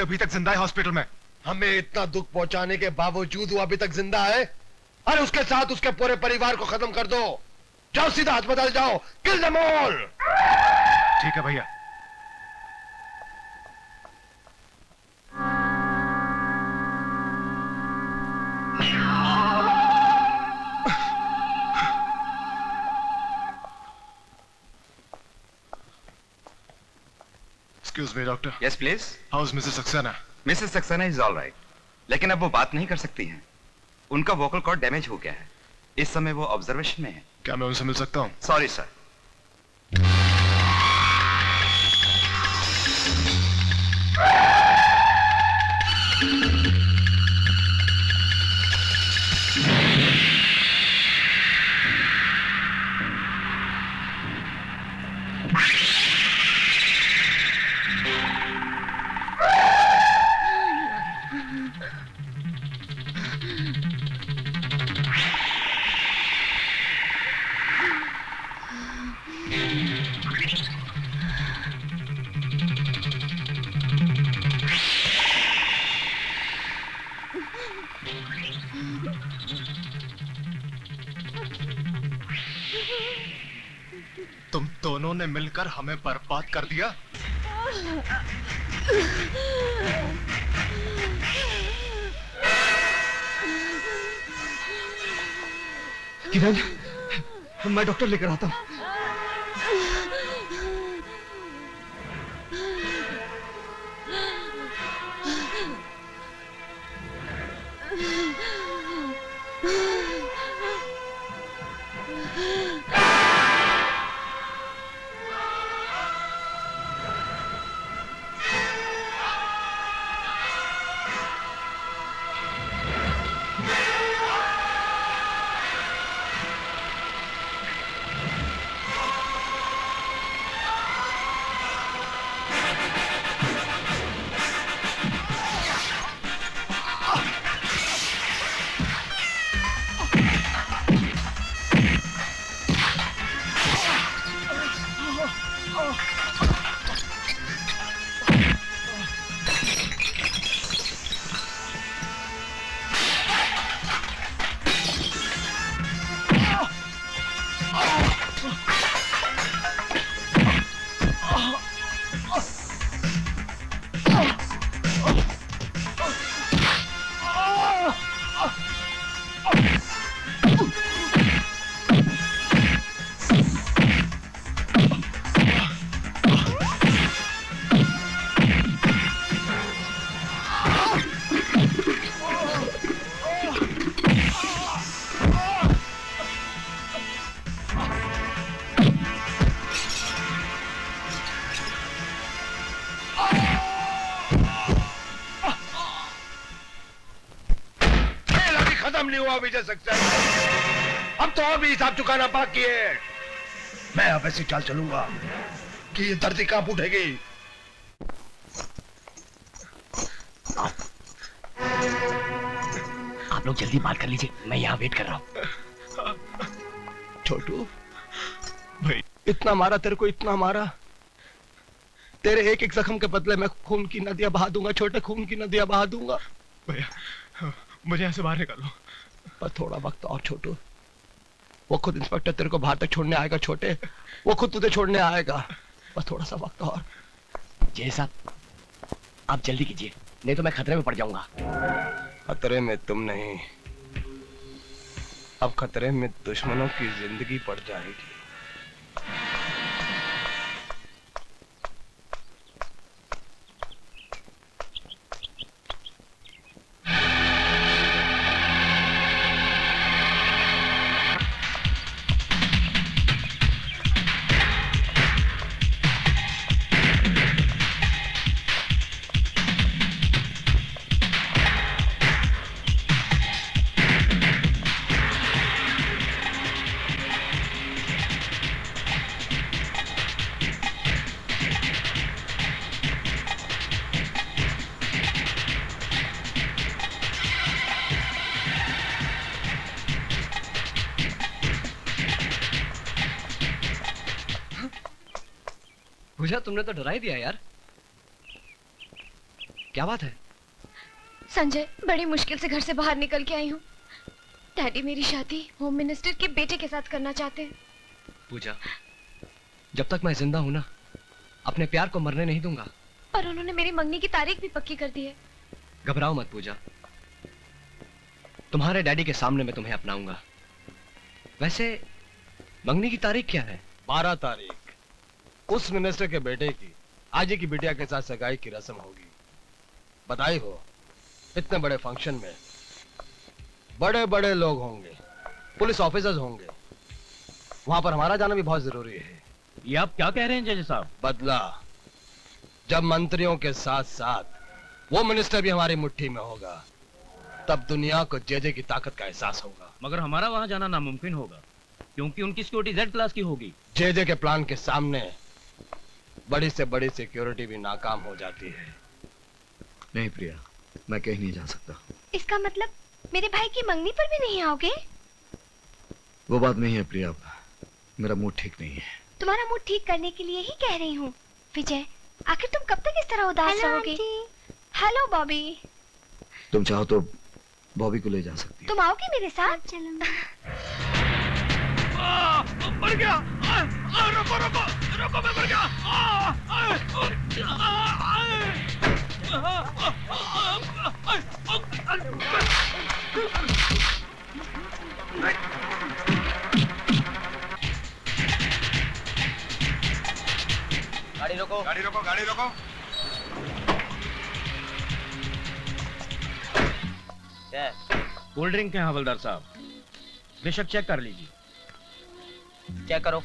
अभी तक जिंदा है हॉस्पिटल में। हमें इतना दुख पहुंचाने के बावजूद वो अभी तक जिंदा है। अरे उसके साथ उसके पूरे परिवार को खत्म कर दो। जाओ सीधा अस्पताल जाओ, किल देम ऑल। ठीक है भैया। Excuse me, doctor. Yes, please. How's Mrs. Saxena? Mrs Saxena is all right, लेकिन अब वो बात नहीं कर सकती हैं। उनका वोकल कॉर्ड डैमेज हो गया है। इस समय वो ऑब्जर्वेशन में है। क्या मैं उनसे मिल सकता हूँ? Sorry sir. तुम दोनों ने मिलकर हमें बर्बाद कर दिया। किरण, मैं डॉक्टर लेकर आता हूँ। विजय सक्सेना, अब तो और भी हिसाब चुकाना बाकी है। मैं अब ऐसी चाल चलूंगा कि ये धरती कांप उठेगी। आप लोग जल्दी बात कर लीजिए, मैं यहाँ वेट कर रहा हूँ। छोटू भाई, इतना मारा तेरे को, इतना मारा। तेरे एक एक जख्म के बदले मैं खून की नदियां बहा दूंगा, छोटे खून की नदियां बहा दूंगा। भैया मुझे यहाँ से बाहर निकालो। पर थोड़ा वक्त और छोटू, वो खुद इंस्पेक्टर तेरे को बाहर तक छोड़ने आएगा। छोटे, वो खुद तुझे छोड़ने आएगा। बस थोड़ा सा वक्त और। जय साहब, आप जल्दी कीजिए, नहीं तो मैं खतरे में पड़ जाऊंगा। खतरे में तुम नहीं, अब खतरे में दुश्मनों की जिंदगी पड़ जाएगी। पूजा, तुमने तो डरा ही दिया यार। क्या बात है? संजय, बड़ी मुश्किल से घर से बाहर निकल के आई हूँ। डैडी मेरी शादी होम मिनिस्टर के बेटे के साथ करना चाहते हैं। पूजा, जब तक मैं जिंदा हूं ना, अपने प्यार को मरने नहीं दूंगा। और उन्होंने मेरी मंगनी की तारीख भी पक्की कर दी है। घबराओ मत पूजा, तुम्हारे डैडी के सामने मैं तुम्हें अपनाऊंगा। वैसे मंगनी की तारीख क्या है? 12 तारीख उस मिनिस्टर के बेटे की आजी की बिटिया के साथ सगाई की रस्म होगी। बधाई हो। इतने बड़े फंक्शन में बड़े बड़े लोग होंगे, पुलिस ऑफिसर्स होंगे, वहां पर हमारा जाना भी बहुत जरूरी है। ये आप क्या कह रहे हैं जज साहब? बदला जब मंत्रियों के साथ साथ वो मिनिस्टर भी हमारी मुट्ठी में होगा, तब दुनिया को जेजे की ताकत का एहसास होगा। मगर हमारा वहां जाना नामुमकिन होगा, क्योंकि उनकी सिक्योरिटी Z क्लास की होगी। जेजे के प्लान के सामने बड़ी से बड़ी सिक्योरिटी भी नाकाम हो जाती है। नहीं प्रिया, मैं कहीं नहीं जा सकता। इसका मतलब मेरे भाई की मंगनी पर भी नहीं आओगे? वो बात नहीं है प्रिया, मेरा मूड ठीक नहीं है। तुम्हारा मूड ठीक करने के लिए ही कह रही हूँ। विजय, आखिर तुम कब तक इस तरह उदास रहोगे? हेलो बॉबी। तुम चाहो तो बॉबी को ले जा सकती। तुम आओगे मेरे साथ? चलो। मर गया। रुको रुको रुको, मैं मर गया। गाड़ी रोको, गाड़ी रोको, गाड़ी रोको। कोल्ड ड्रिंक है हवलदार साहब, बेशक चेक कर लीजिए। चेक करो।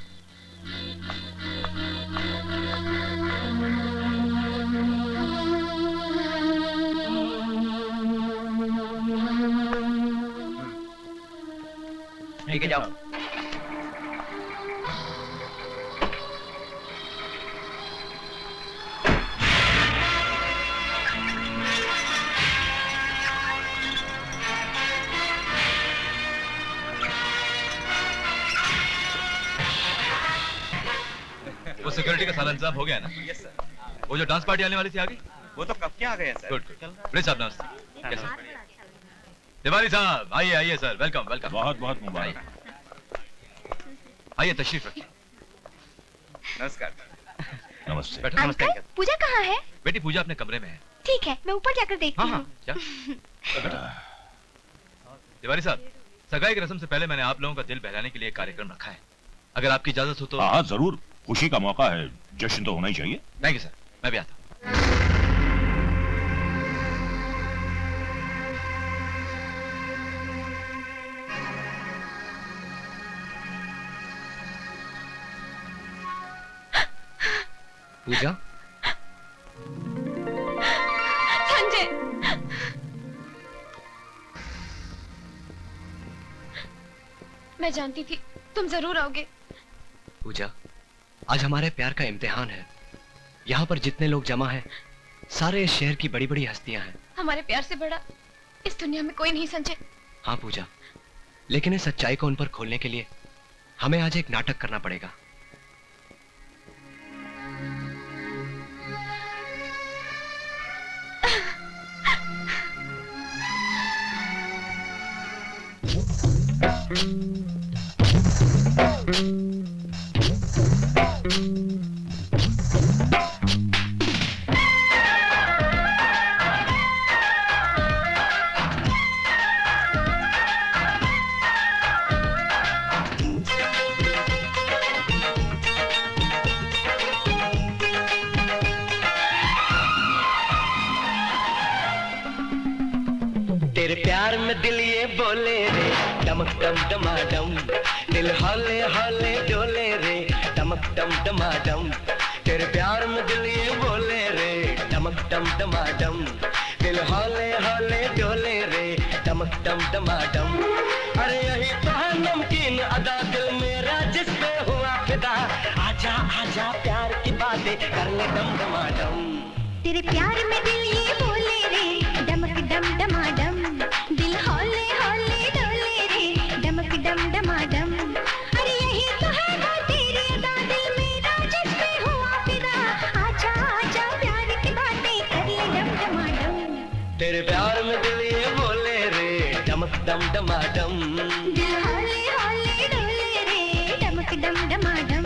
ठीक है, जाओ। वो सिक्योरिटी का सारा इंतजाम हो गया ना? Yes sir. वो जो डांस पार्टी आने वाली थी आ गई? वो तो कब के आ गए हैं सर। Good good. प्लीज साहब नमस्ते। कैसे? तिवारी साहब आइए आइए सर, वेलकम वेलकम। बहुत बहुत मुबारक। आइए तशरीफ रखिए। नमस्कार। नमस्ते। बैठो। अंकल, पूजा कहाँ है? बेटी पूजा अपने कमरे में है। ठीक है, मैं ऊपर जाकर देखती हूँ। क्या? तिवारी साहब, सगाई की रस्म से पहले मैंने आप लोगों का दिल बहलाने के लिए एक कार्यक्रम रखा है, अगर आपकी इजाजत हो तो। हाँ जरूर, खुशी का मौका है, जश्न तो होना ही चाहिए। थैंक यू सर, मैं भी आता हूँ। पूजा, संजय, मैं जानती थी तुम जरूर आओगे। पूजा, आज हमारे प्यार का इम्तिहान है। यहाँ पर जितने लोग जमा हैं, सारे इस शहर की बड़ी बड़ी हस्तियां हैं। हमारे प्यार से बड़ा इस दुनिया में कोई नहीं संजय। हाँ पूजा, लेकिन इस सच्चाई को उन पर खोलने के लिए हमें आज एक नाटक करना पड़ेगा। तेरे प्यार में दिल ये बोले रे, डमक डम डमाडम, दिल हौले हौले डोले रे, डमक डम डमाडम। तेरे प्यार में दिल ये बोले रे, डमक डम डमाडम, दिल हौले हौले डोले रे, डमक डम डमाडम। अरे यही तो है नमकीन अदा दिल मेरा जिस पे हुआ फिदा, आजा आजा प्यार की बातें कर ले डम डमाडम। तेरे प्यार में दिल ये बोले रे, डमक डम डमाडम, दिल हौले हौले डोले रे, डमक डम डमाडम। अरे यही तो है वो तेरी अदा दिल मेरा जिस पे हुआ फिदा, आजा आजा प्यार की बातें कर ले डम डमाडम। डमक डम डमाडम। दिल हौले हौले डोले रे डमक डम डमाडम।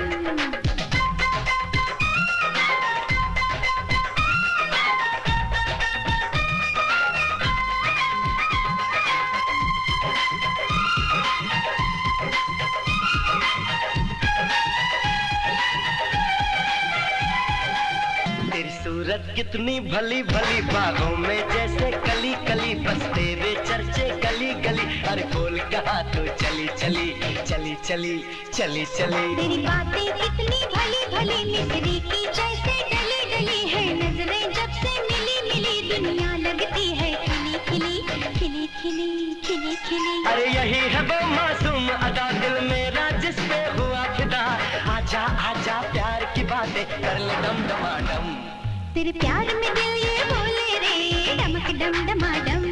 तेरी सूरत कितनी भली भली, बागों में जैसे कली कली, बस तेरे चर्चे गली गली। अरे बोल कहाँ तो चली चली चली चली चली चली। तेरी बातें कितनी भली भली, मिस्री की जैसे डली डली है। नजरें जब से मिली मिली, दुनिया लगती है खिली खिली खिली खिली खिली खिली। अरे यही है वो मासूम अदा दिल मेरा जिस पे हुआ फिदा। आजा आजा प्यार की बातें कर ले दम दमाडम। तेरे प्यार में दिल ये बोले रे डमक डम डमाडम।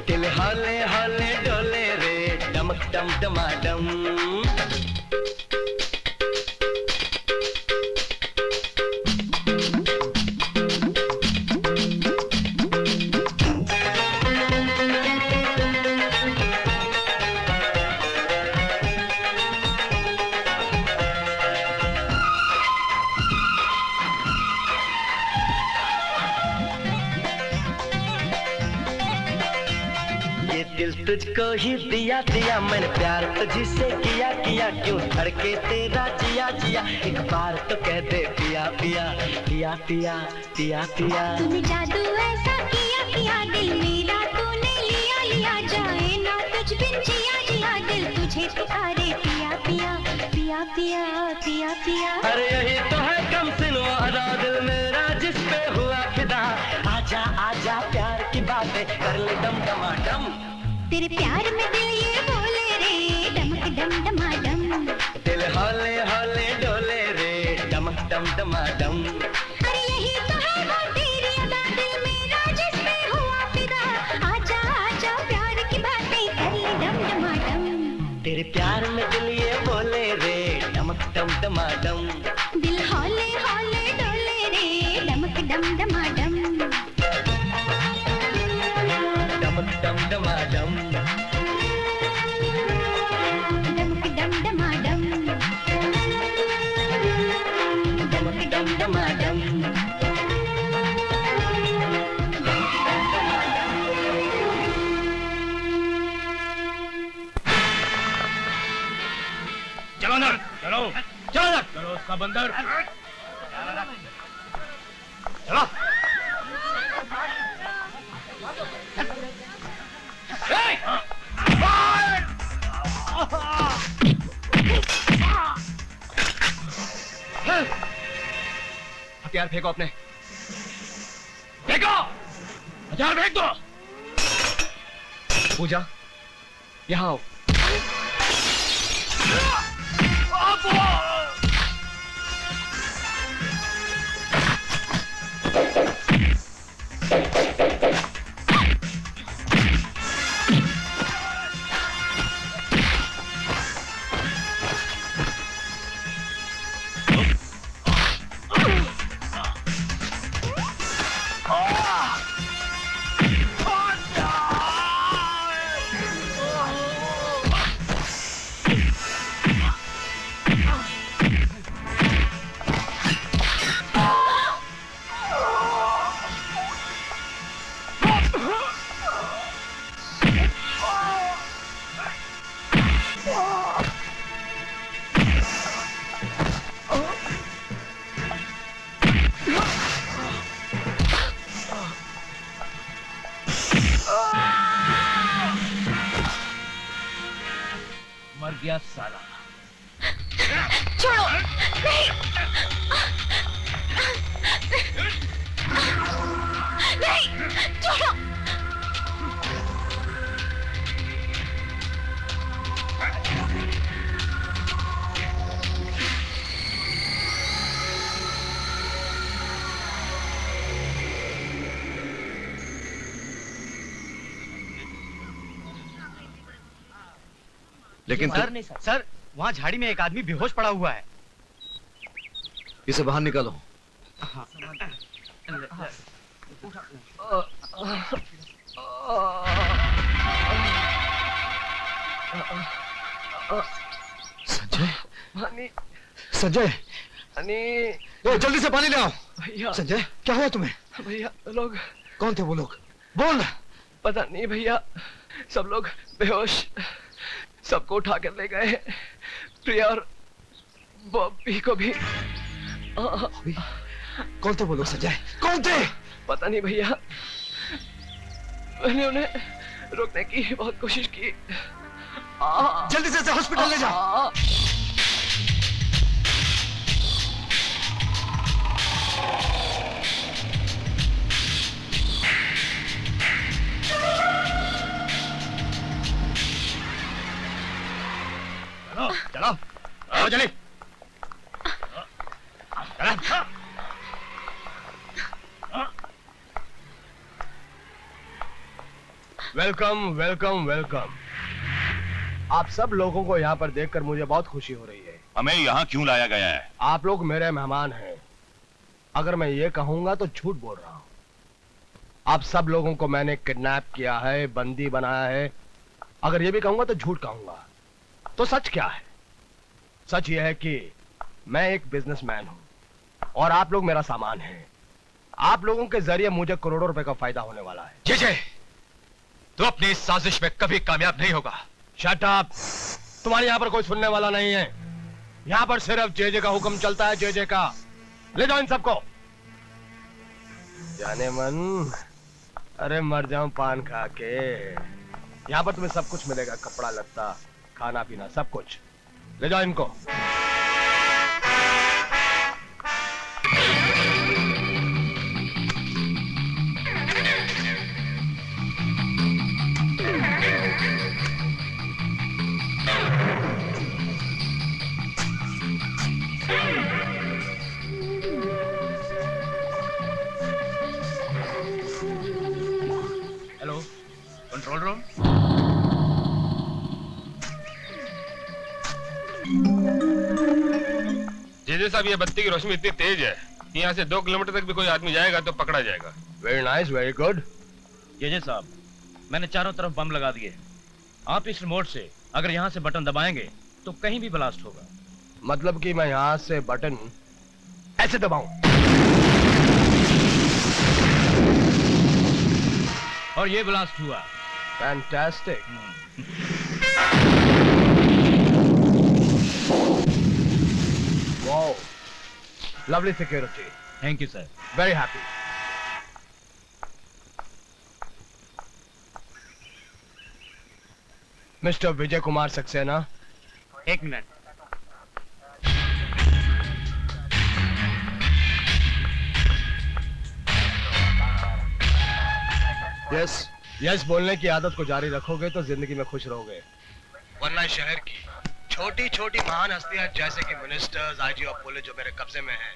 दिल हौले हौले डोले रे डमक डम डमाडम। ये दिल तुझको ही दिया दिया, मैंने प्यार तुझी से किया किया। क्यों धड़के तेरा जिया जिया, एक बार तो कह दे पिया पिया पिया पिया पिया पिया। तूने जादू ऐसा किया किया, दिल मेरा तूने लिया लिया। जाए ना तुझ बिन जिया जिया, दिल तुझे पुकारे पिया पिया पिया पिया पिया पिया। अरे यही तो है कम सिनो अदा दिल मेरा जिस पे हुआ फिदा। आजा आजा प्यार की बातें कर ले दम दमाडम। तेरे प्यार में दिल ये बोले रे डमक डम डमाडम। दिल हौले हौले डोले रे डमक डम डमाडम। अरे यही तो है वो तेरी अदा, दिल मेरा जिस पे हुआ फिदा। आजा आजा प्यार की बातें कर ले दम डमाडम। तेरे प्यार में दिल ये बोले रे डमक डम डमाडम। दिल हौले हौले डोले रे डमक डम डमाडम। डमक डम डमाडम। डमक डम डमाडम। डमक डम डमाडम। चलो अंदर, चलो चलो अंदर, चलो सब अंदर, चलो। हथियार फेंको अपने, फेंको, हथियार फेंक दो। पूजा यहाँ आओ। मर गया साला। छोड़ो नहीं नहीं छोड़ो। लेकिन सर वहाँ झाड़ी में एक आदमी बेहोश पड़ा हुआ है। इसे बाहर निकालो। संजय, पानी, संजय, पानी। ए, जल्दी से पानी ले आओ। भैया, संजय, क्या हुआ तुम्हें? भैया लोग। कौन थे वो लोग? बोल। पता नहीं भैया, सब लोग बेहोश, सबको उठा कर ले गए। प्रिया और बॉबी को भी। कौन थे वो लोग संजय? कौन थे? पता नहीं भैया, मैंने उन्हें रोकने की बहुत कोशिश की। जल्दी से हॉस्पिटल ले जाओ। चलो चलो जल्दी। Welcome welcome welcome. आप सब लोगों को यहाँ पर देखकर मुझे बहुत खुशी हो रही है। हमें यहाँ क्यों लाया गया है? आप लोग मेरे मेहमान हैं। अगर मैं ये कहूंगा तो झूठ बोल रहा हूँ। आप सब लोगों को मैंने किडनैप किया है, बंदी बनाया है। अगर ये भी कहूंगा तो झूठ कहूंगा। तो सच क्या है? सच ये है कि मैं एक बिजनेसमैन हूं और आप लोग मेरा सामान हैं। आप लोगों के जरिए मुझे करोड़ों रुपए का फायदा होने वाला है। जय, तू अपनी इस साजिश में कभी कामयाब नहीं होगा। Shut up. तुम्हारे यहाँ पर कोई सुनने वाला नहीं है। यहाँ पर सिर्फ जे का हुक्म चलता है, जे का। ले जाओ इन सबको। जाने मन, अरे मर जाऊं पान खा के। यहाँ पर तुम्हें सब कुछ मिलेगा, कपड़ा लत्ता, खाना पीना, सब कुछ। ले जाओ इनको। Hello, control room. जेजे साहब, ये बत्ती की रोशनी इतनी तेज है कि यहाँ से 2 किलोमीटर तक भी कोई आदमी जाएगा तो पकड़ा जाएगा। Very nice, very good. JJ साहब, मैंने चारों तरफ बम लगा दिए। आप इस रिमोट से अगर यहाँ से बटन दबाएंगे तो कहीं भी ब्लास्ट होगा। मतलब कि मैं यहाँ से बटन ऐसे दबाऊं और ये ब्लास्ट हुआ। Fantastic. Wow, lovely security. Thank you sir. Very happy. Mister Vijay Kumar Saxena. एक मिनट। यस यस बोलने की आदत को जारी रखोगे तो जिंदगी में खुश रहोगे, वरना शहर की छोटी छोटी महान हस्तियां जैसे कि मिनिस्टर्स, आईजी और पुलिस जो मेरे कब्जे में हैं,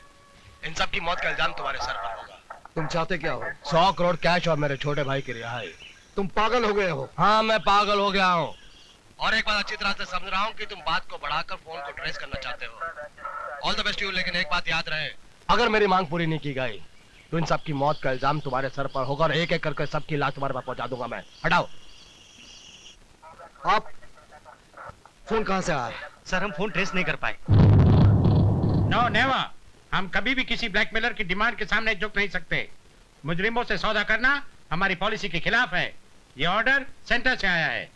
इन सब की मौत का इल्जाम तुम्हारे सर पर होगा। तुम चाहते क्या हो? 100 करोड़ कैश और मेरे छोटे भाई की रिहाई। तुम पागल हो गए हो? हाँ, मैं पागल हो गया हूँ। और एक बात अच्छी तरह से समझ रहा हूँ कि तुम बात को बढ़ाकर फोन को ट्रेस करना चाहते हो। All the best you. लेकिन एक बात याद रहे, अगर मेरी मांग पूरी नहीं की गई तो इन सब की मौत का इल्जाम तुम्हारे सर पर होगा और एक एक करके सबकी लाश तुम्हारे पास पहुंचा दूंगा मैं। हटाओ। आप फोन कहां से आया? सर, हम फोन ट्रेस नहीं कर पाए। No never. हम कभी भी किसी ब्लैकमेलर की डिमांड के सामने झुक नहीं सकते। मुजरिमों से सौदा करना हमारी पॉलिसी के खिलाफ है। ये ऑर्डर सेंटर से आया है।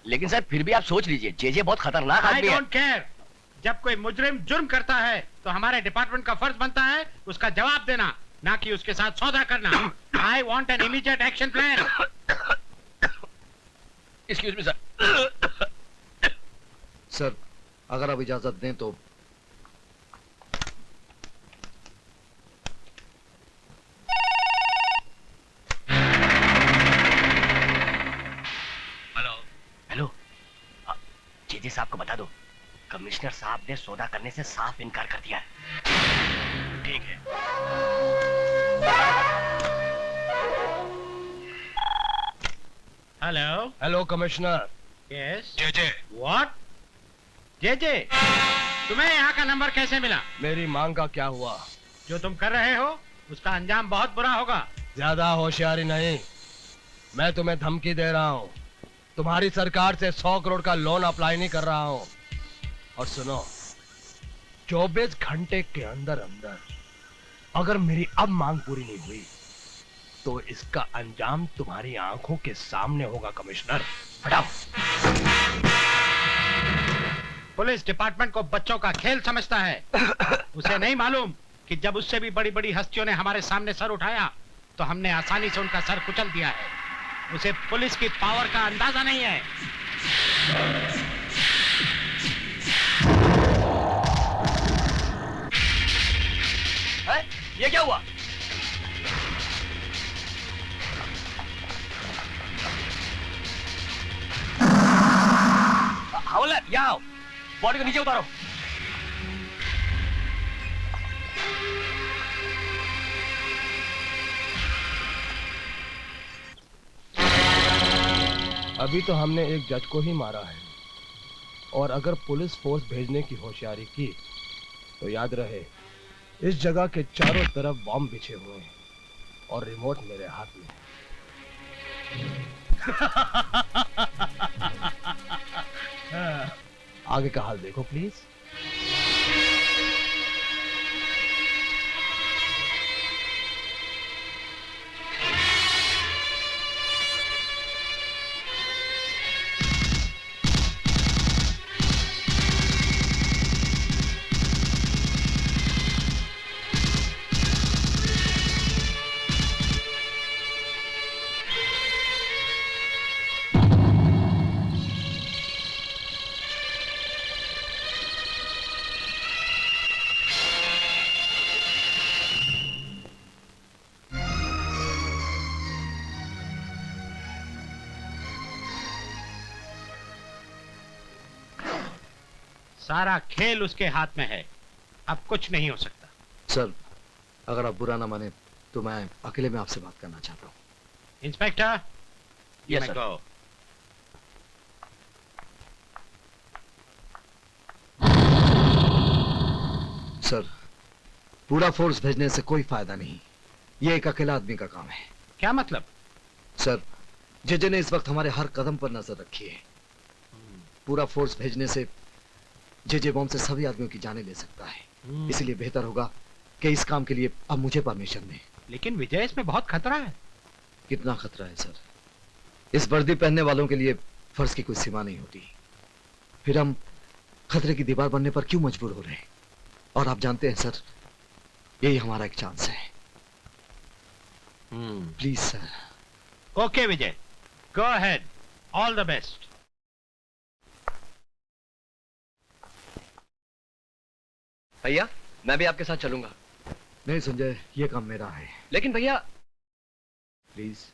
लेकिन सर फिर भी आप सोच लीजिए, जे बहुत खतरनाक आई आदमी है। Don't care. जब कोई मुजरिम जुर्म करता है तो हमारे डिपार्टमेंट का फर्ज बनता है उसका जवाब देना, ना कि उसके साथ सौदा करना। I want an immediate action plan. Excuse me sir. Sir, अगर आप इजाजत दें तो। हेलो हेलो, जे साहब को बता दो, कमिश्नर साहब ने सौदा करने से साफ इनकार कर दिया है। ठीक है। Hello hello commissioner. Yes J what? J तुम्हें यहाँ का नंबर कैसे मिला? मेरी मांग का क्या हुआ? जो तुम कर रहे हो उसका अंजाम बहुत बुरा होगा। ज्यादा होशियारी नहीं, मैं तुम्हें धमकी दे रहा हूँ। तुम्हारी सरकार से 100 करोड़ का लोन अप्लाई नहीं कर रहा हूं। और सुनो, 24 घंटे के अंदर अंदर अगर मेरी अब मांग पूरी नहीं हुई तो इसका अंजाम तुम्हारी आंखों के सामने होगा। कमिश्नर, हटाओ। पुलिस डिपार्टमेंट को बच्चों का खेल समझता है। उसे नहीं मालूम कि जब उससे भी बड़ी बड़ी हस्तियों ने हमारे सामने सर उठाया तो हमने आसानी से उनका सर कुचल दिया है। उसे पुलिस की पावर का अंदाजा नहीं है। ये क्या हुआ? हवलदार, यहाँ आओ, बॉडी को नीचे उतारो। अभी तो हमने एक जज को ही मारा है, और अगर पुलिस फोर्स भेजने की होशियारी की तो याद रहे, इस जगह के चारों तरफ बॉम्ब बिछे हुए हैं और रिमोट मेरे हाथ में है। आगे का हाल देखो प्लीज। सारा खेल उसके हाथ में है, अब कुछ नहीं हो सकता। सर, अगर आप बुरा ना माने तो मैं अकेले में आपसे बात करना चाहता हूँ। Inspector, yes sir. Go. Sir, पूरा फोर्स भेजने से कोई फायदा नहीं, ये एक अकेला आदमी का काम है। क्या मतलब? सर, जेजे ने इस वक्त हमारे हर कदम पर नजर रखी है। पूरा फोर्स भेजने से जेजे बॉम्ब से सभी आदमियों की जानें ले सकता है। इसलिए बेहतर होगा कि इस काम के लिए अब मुझे परमिशन दें। लेकिन विजय, इसमें बहुत खतरा है। कितना खतरा है सर? इस वर्दी पहनने वालों के लिए फर्ज की कोई सीमा नहीं होती। फिर हम खतरे की दीवार बनने पर क्यों मजबूर हो रहे हैं? और आप जानते हैं सर, यही हमारा एक चांस है। Please sir. Okay Vijay, go ahead, all the best. भैया, मैं भी आपके साथ चलूंगा। नहीं संजय, ये काम मेरा है। लेकिन भैया, प्लीज।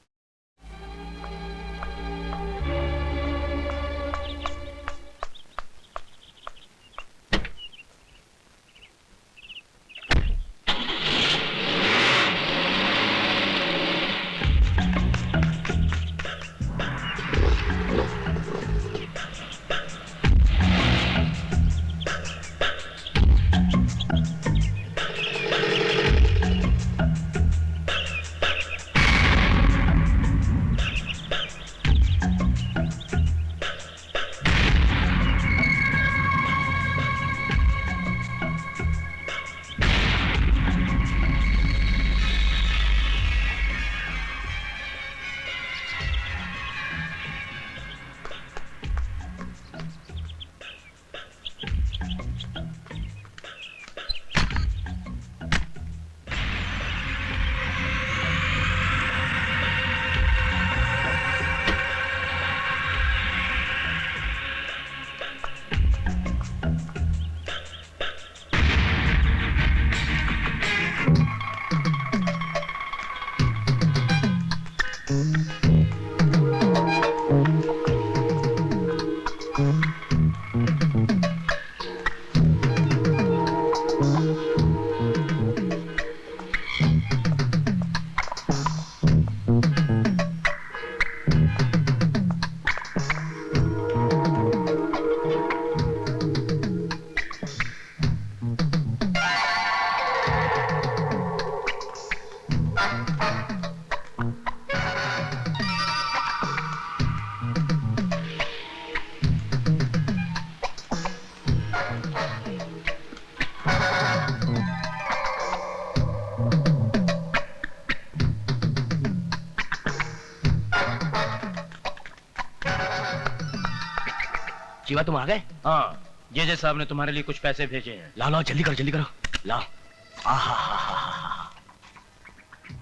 शिवा तुम आ गए? हाँ, जे साहब ने तुम्हारे लिए कुछ पैसे भेजे हैं। लाओ लाओ जल्दी करो लाओ।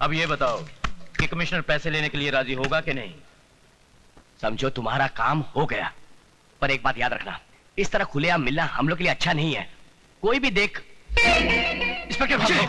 अब ये बताओ कि कमिश्नर पैसे लेने के लिए राजी होगा कि नहीं? समझो तुम्हारा काम हो गया, पर एक बात याद रखना, इस तरह खुलेआम मिलना हम लोग के लिए अच्छा नहीं है। कोई भी देख। इंस्पेक्टर भागो।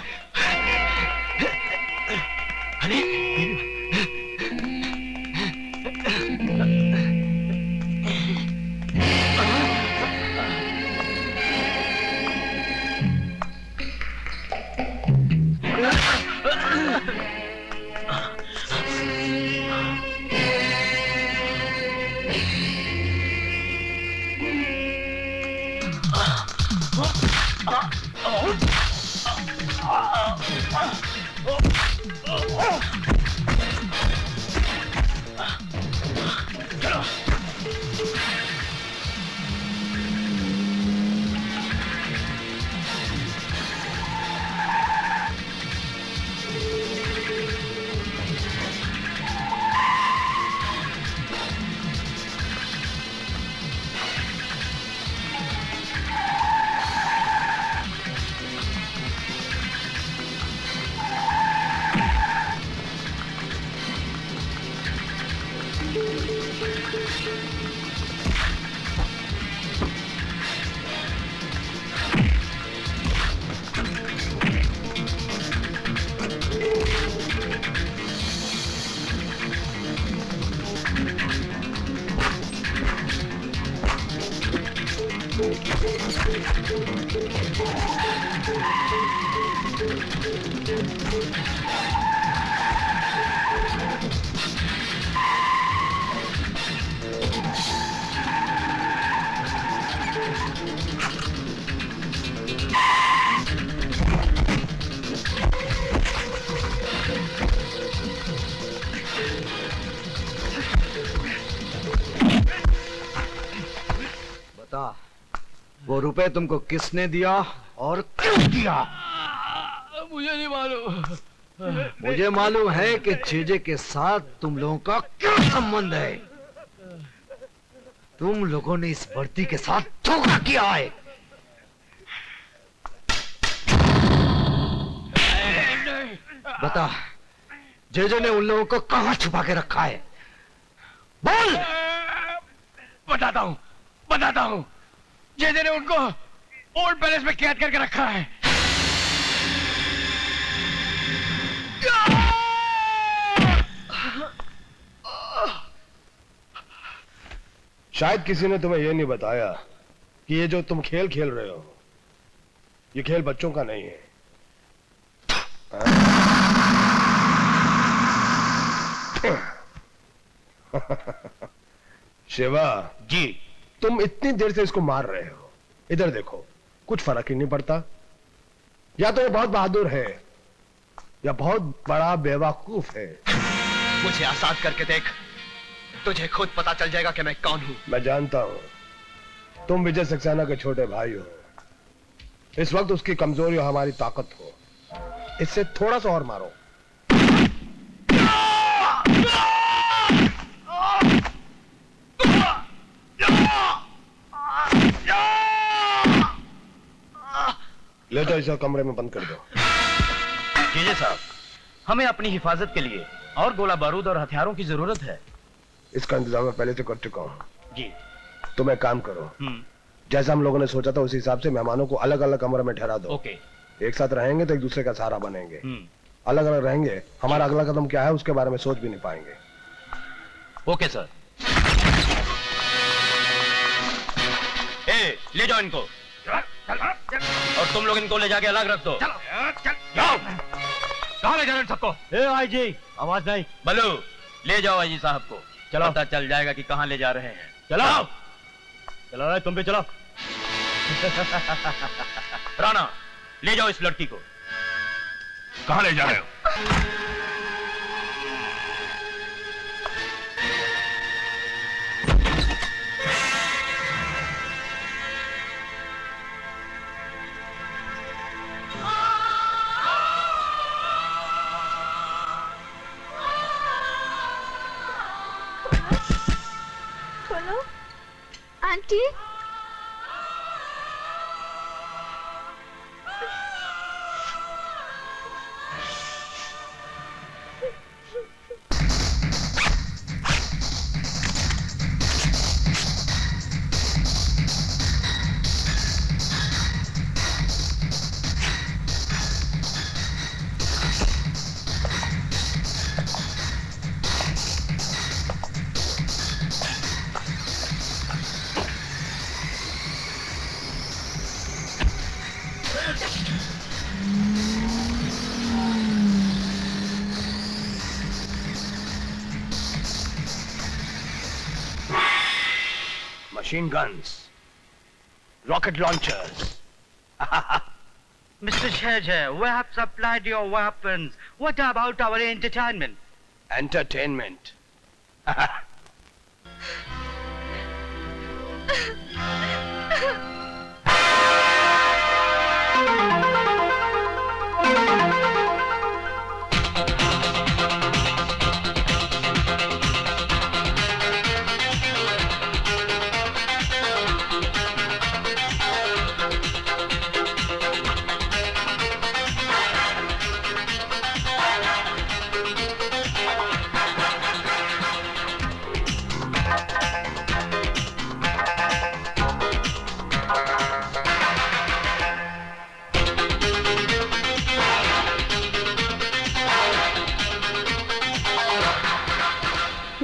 बता, वो रुपए तुमको किसने दिया और क्यों दिया? मुझे नहीं मालूम। मुझे मालूम है कि जेजे के साथ तुम लोगों का क्या संबंध है। तुम लोगों ने इस वर्दी के साथ धोखा किया है। बता, जेजे ने उन लोगों को कहां छुपा के रखा है? बोल। बताता हूँ। जेजे ने उनको ओल्ड पैलेस में कैद करके रखा है। शायद किसी ने तुम्हें यह नहीं बताया कि ये जो तुम खेल खेल रहे हो, ये खेल बच्चों का नहीं है। शिवा जी, तुम इतनी देर से इसको मार रहे हो, इधर देखो, कुछ फर्क ही नहीं पड़ता। या तो ये बहुत बहादुर है या बहुत बड़ा बेवकूफ है। मुझे आजाद करके देख, तुझे खुद पता चल जाएगा कि मैं कौन हूं। मैं जानता हूं, तुम विजय सक्सेना के छोटे भाई हो। इस वक्त उसकी कमजोरी और हमारी ताकत हो। इससे थोड़ा सा और मारो। ले तो इसे कमरे में बंद कर दो। जेजे साहब, हमें अपनी हिफाजत के लिए और गोला बारूद और हथियारों की जरूरत है। इसका इंतजाम मैं पहले से कर चुका हूं। जी। तुम एक काम करो, जैसा हम लोगों ने सोचा था उसी हिसाब से मेहमानों को अलग अलग कमरे में ठहरा दो। ओके। एक साथ रहेंगे तो एक दूसरे का सहारा बनेंगे। अलग अलग रहेंगे, हमारा अगला कदम क्या है उसके बारे में सोच भी नहीं पाएंगे। Okay sir. ले जाओ इनको और तुम लोग इनको ले जाके अलग रख दो। जाओ। कहाँ ले जा रहे हैं सबको? आई जी, आवाज नहीं। बलू, ले जाओ आई जी साहब को। चलो, पता चल जाएगा कि कहाँ ले जा रहे हैं। चलो चलो रे, तुम भी चलो। राणा, ले जाओ इस लड़की को। कहाँ ले जा रहे हो? Aunty, machine guns, rocket launchers. Mr. JJ, we have supplied your weapons. What about our entertainment? Entertainment.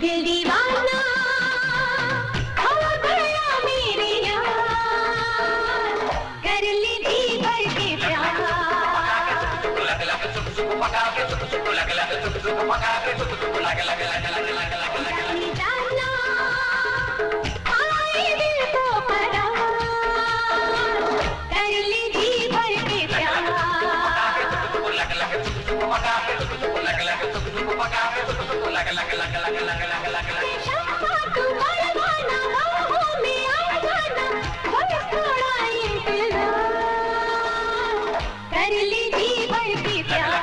दिल दीवाना हो गया मेरे यार, कर ली जी भर के प्यार। जाना आए दिल को करार, कर ली जी भर के प्यार। कर ली जी भर के प्यार।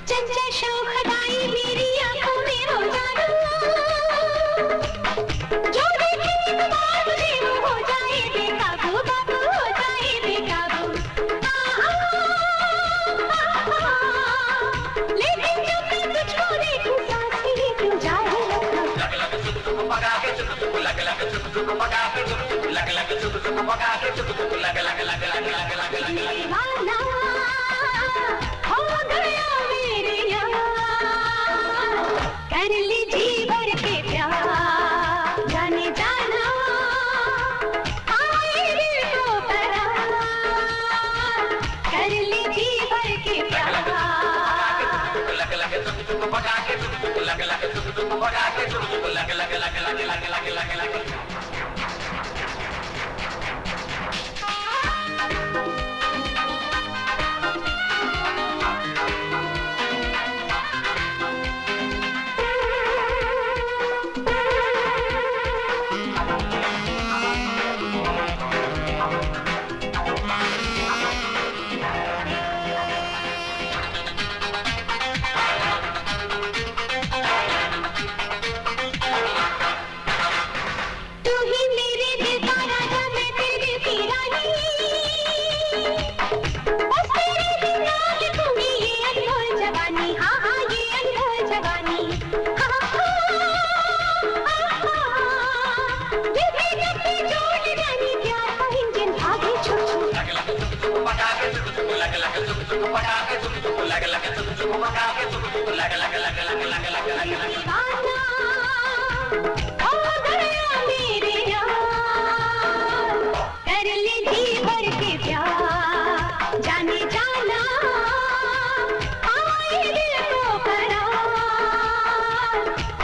चंचल शोखदाई मेरी आंखों में हो जाना, जो देखे एक बार मुझे वो हो जाए बेकाबू, बाबू हो जाए बेकाबू। लेकिन जब मैं तुझको देखूं सांस ही क्यों जाए दीवाना हो गया मेरे यार, कर ली जी भर के प्यार। जाने जाना आए दिल को करार, कर ली जी भर के प्यार। तू ही मेरे दिल का राजा, मैं तेरी की रानी। बस तेरे बिना लिखूंगी ये अनमोल जवानी। हाँ हाँ ये अनमोल जवानी। हाँ विधि गति जोड़ जानी, प्यार का इंजन भागे छू छू। दीवाना हो गया मेरे यार, कर ली जी भर के प्यार। जाने जाना आए दिल को करार,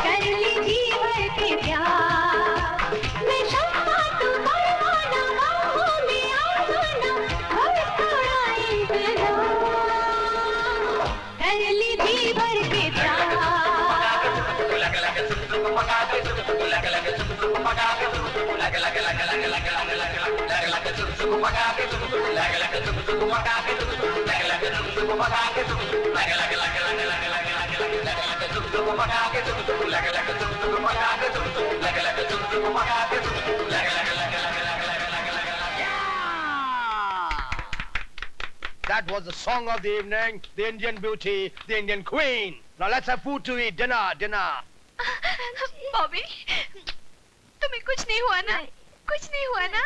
कर ली जी भर के प्यार। मैं शम्मा तू परवाना, बाहों में आ जाना, बस थोड़ा इंतजार, कर ली जी भर के प्यार। That was the song of the evening, the Indian beauty, the Indian queen. Now let's have food to eat, dinner, dinner. Bobby, तुम्हें कुछ नहीं हुआ ना? कुछ नहीं हुआ ना?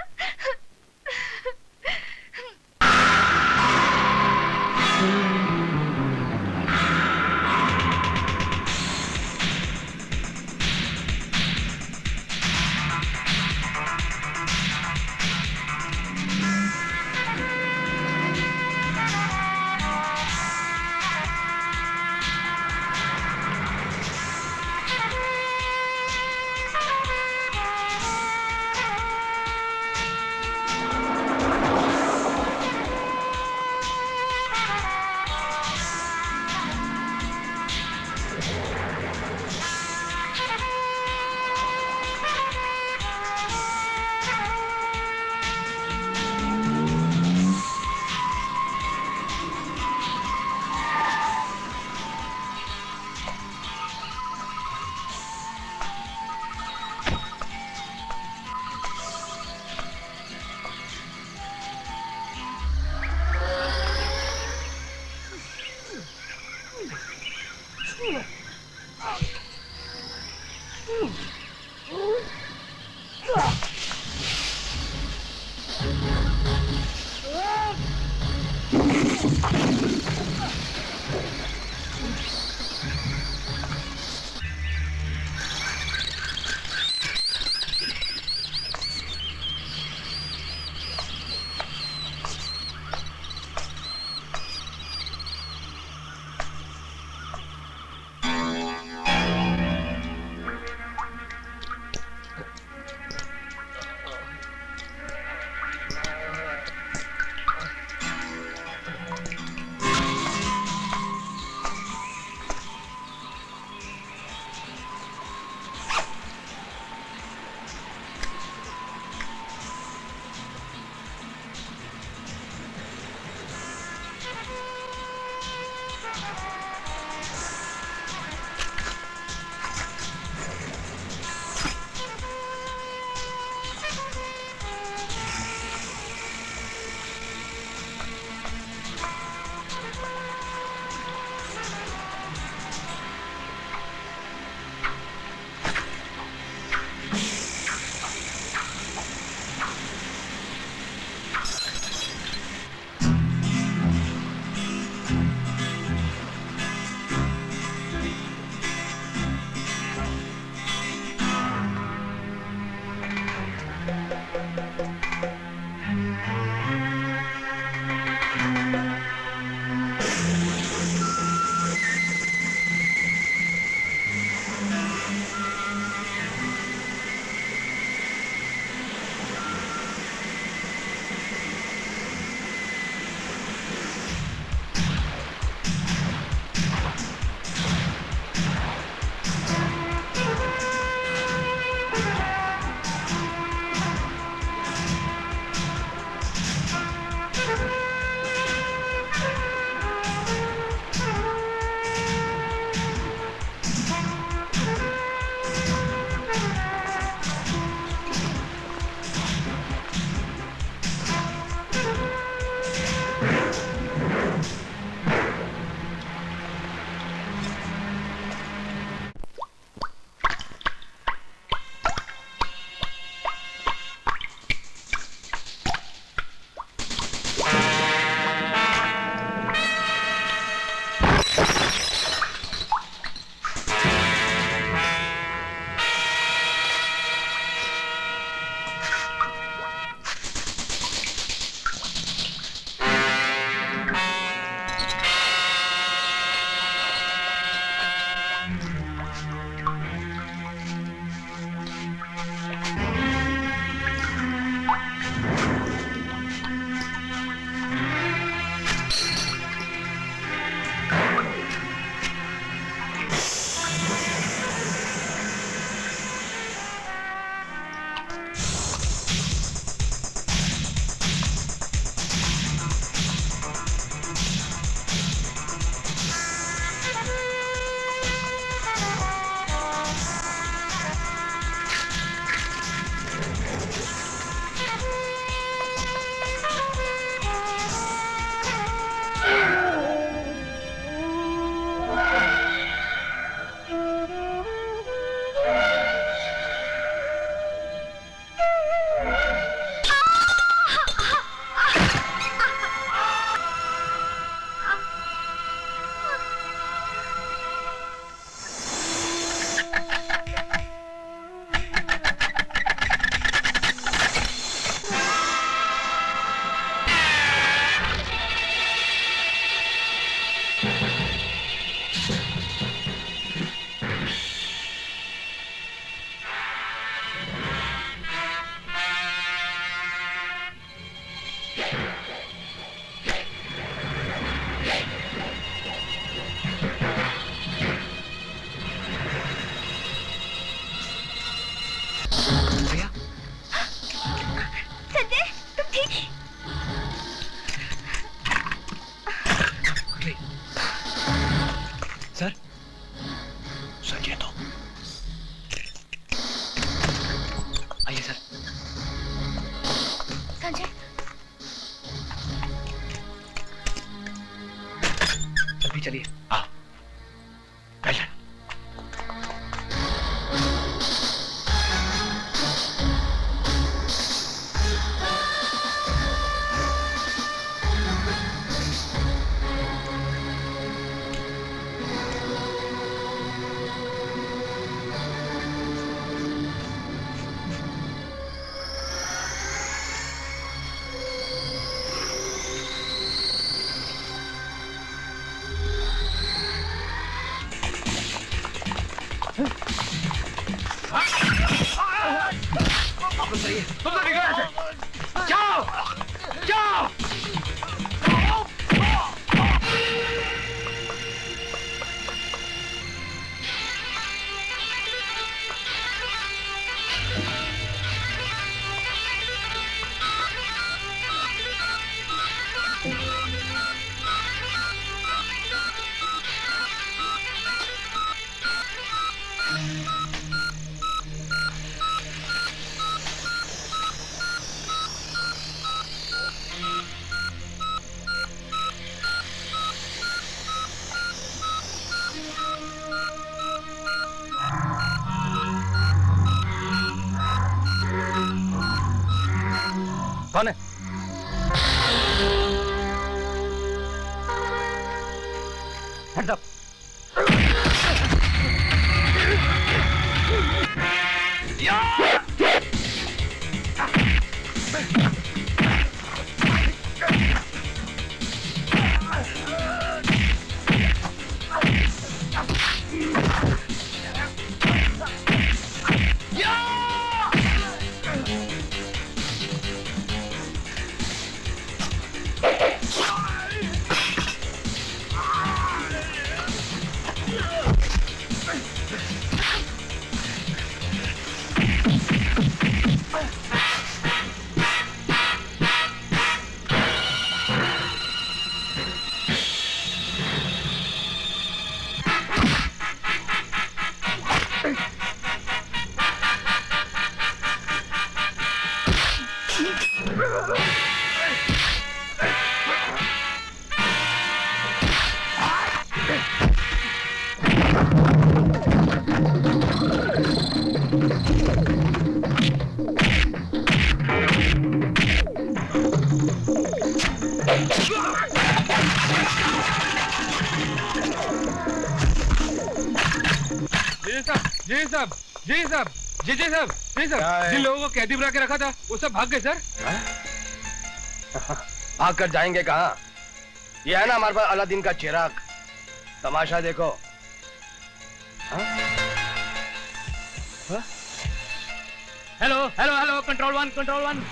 चलिए। जाओ जाओ। कौन है? Hands up. जी साहब जी साहब जिन लोगों को कैदी बना के रखा था वो सब भाग गए सर। भाग कर जाएंगे कहाँ? ये है ना हमारे पास अलादीन का चिराग, तमाशा देखो। Hello hello hello control one hello control one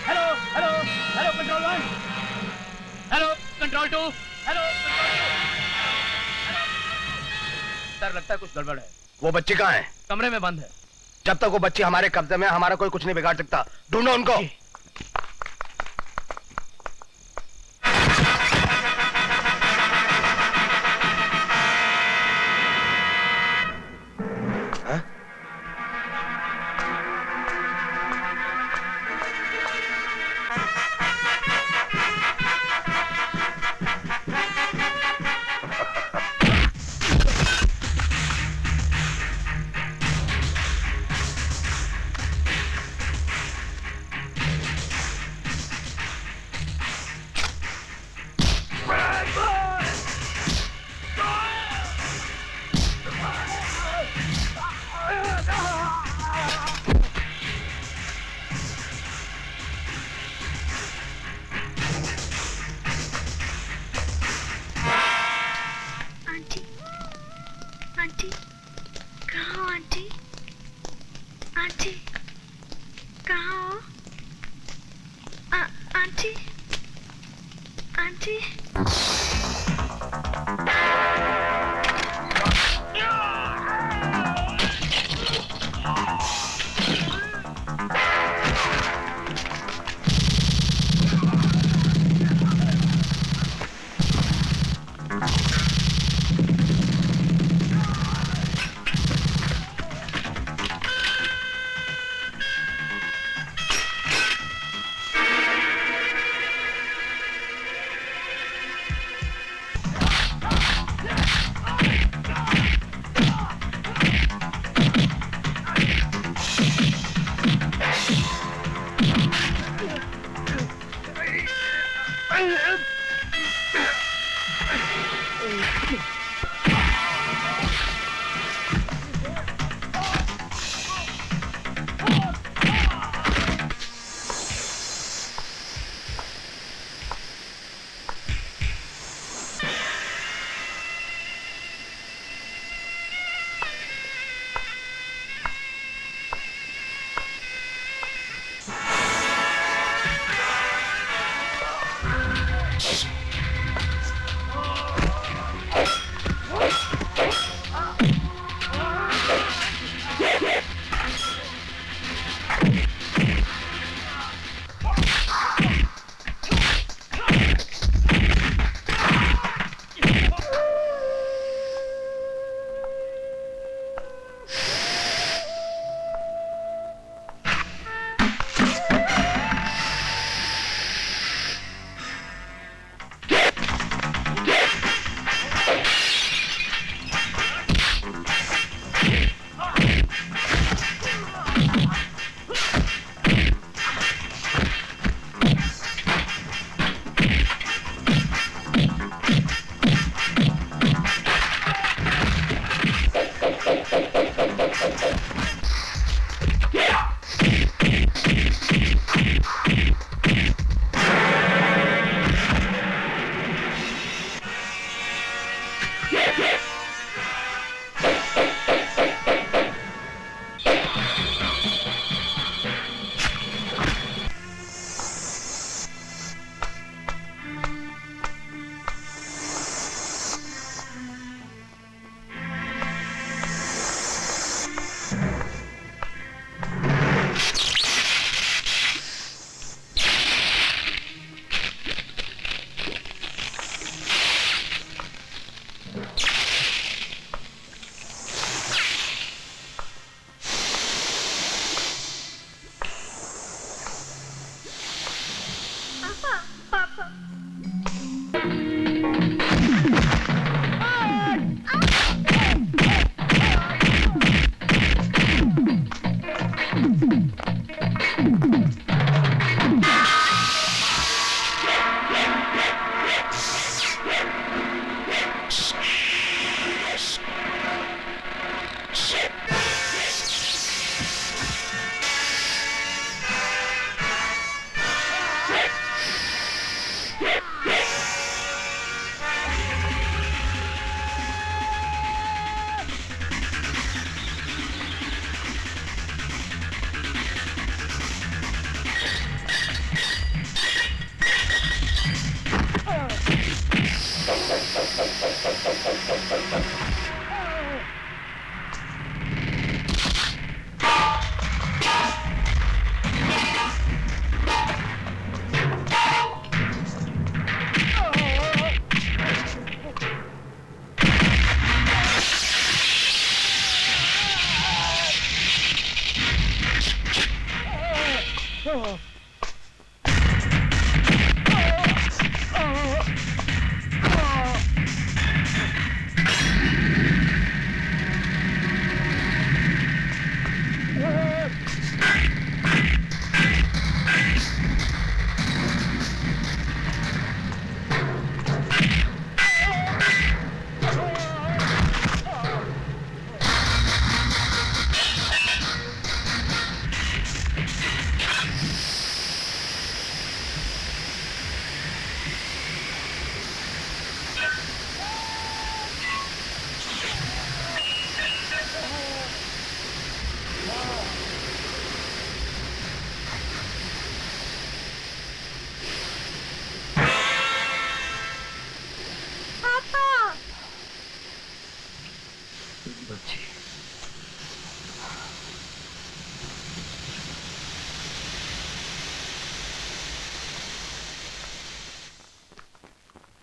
hello hello hello control one hello control two hello sir लगता है कुछ गड़बड़ है। वो बच्चे कहाँ हैं? कमरे में बंद है। जब तक वो बच्चे हमारे कब्जे में, हमारा कोई कुछ नहीं बिगाड़ सकता। ढूंढो उनको।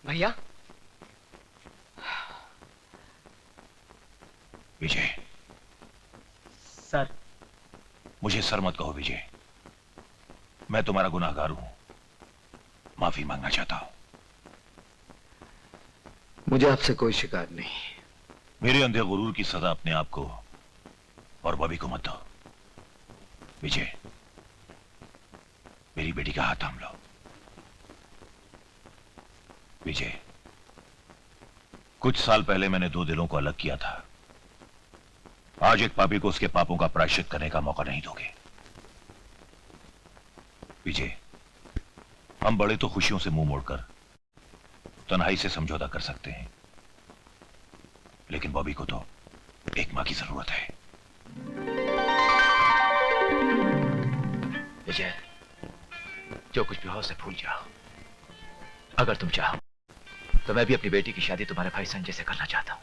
भैया विजय। सर। मुझे सर मत कहो विजय, मैं तुम्हारा गुनाहगार हूं, माफी मांगना चाहता हूं। मुझे आपसे कोई शिकायत नहीं। मेरे अंधे गुरूर की सजा अपने आप को और बॉबी को मत दो। विजय, मेरी बेटी का हाथ थाम लो। विजय, कुछ साल पहले मैंने दो दिलों को अलग किया था। आज एक पापी को उसके पापों का प्रायश्चित करने का मौका नहीं दोगे। विजय, हम बड़े तो खुशियों से मुंह मोड़कर तन्हाई से समझौता कर सकते हैं, लेकिन बॉबी को तो एक मां की जरूरत है। विजय, जो कुछ भी हो उसे भूल जाओ। अगर तुम चाहो तो मैं भी अपनी बेटी की शादी तुम्हारे भाई संजय से करना चाहता हूं।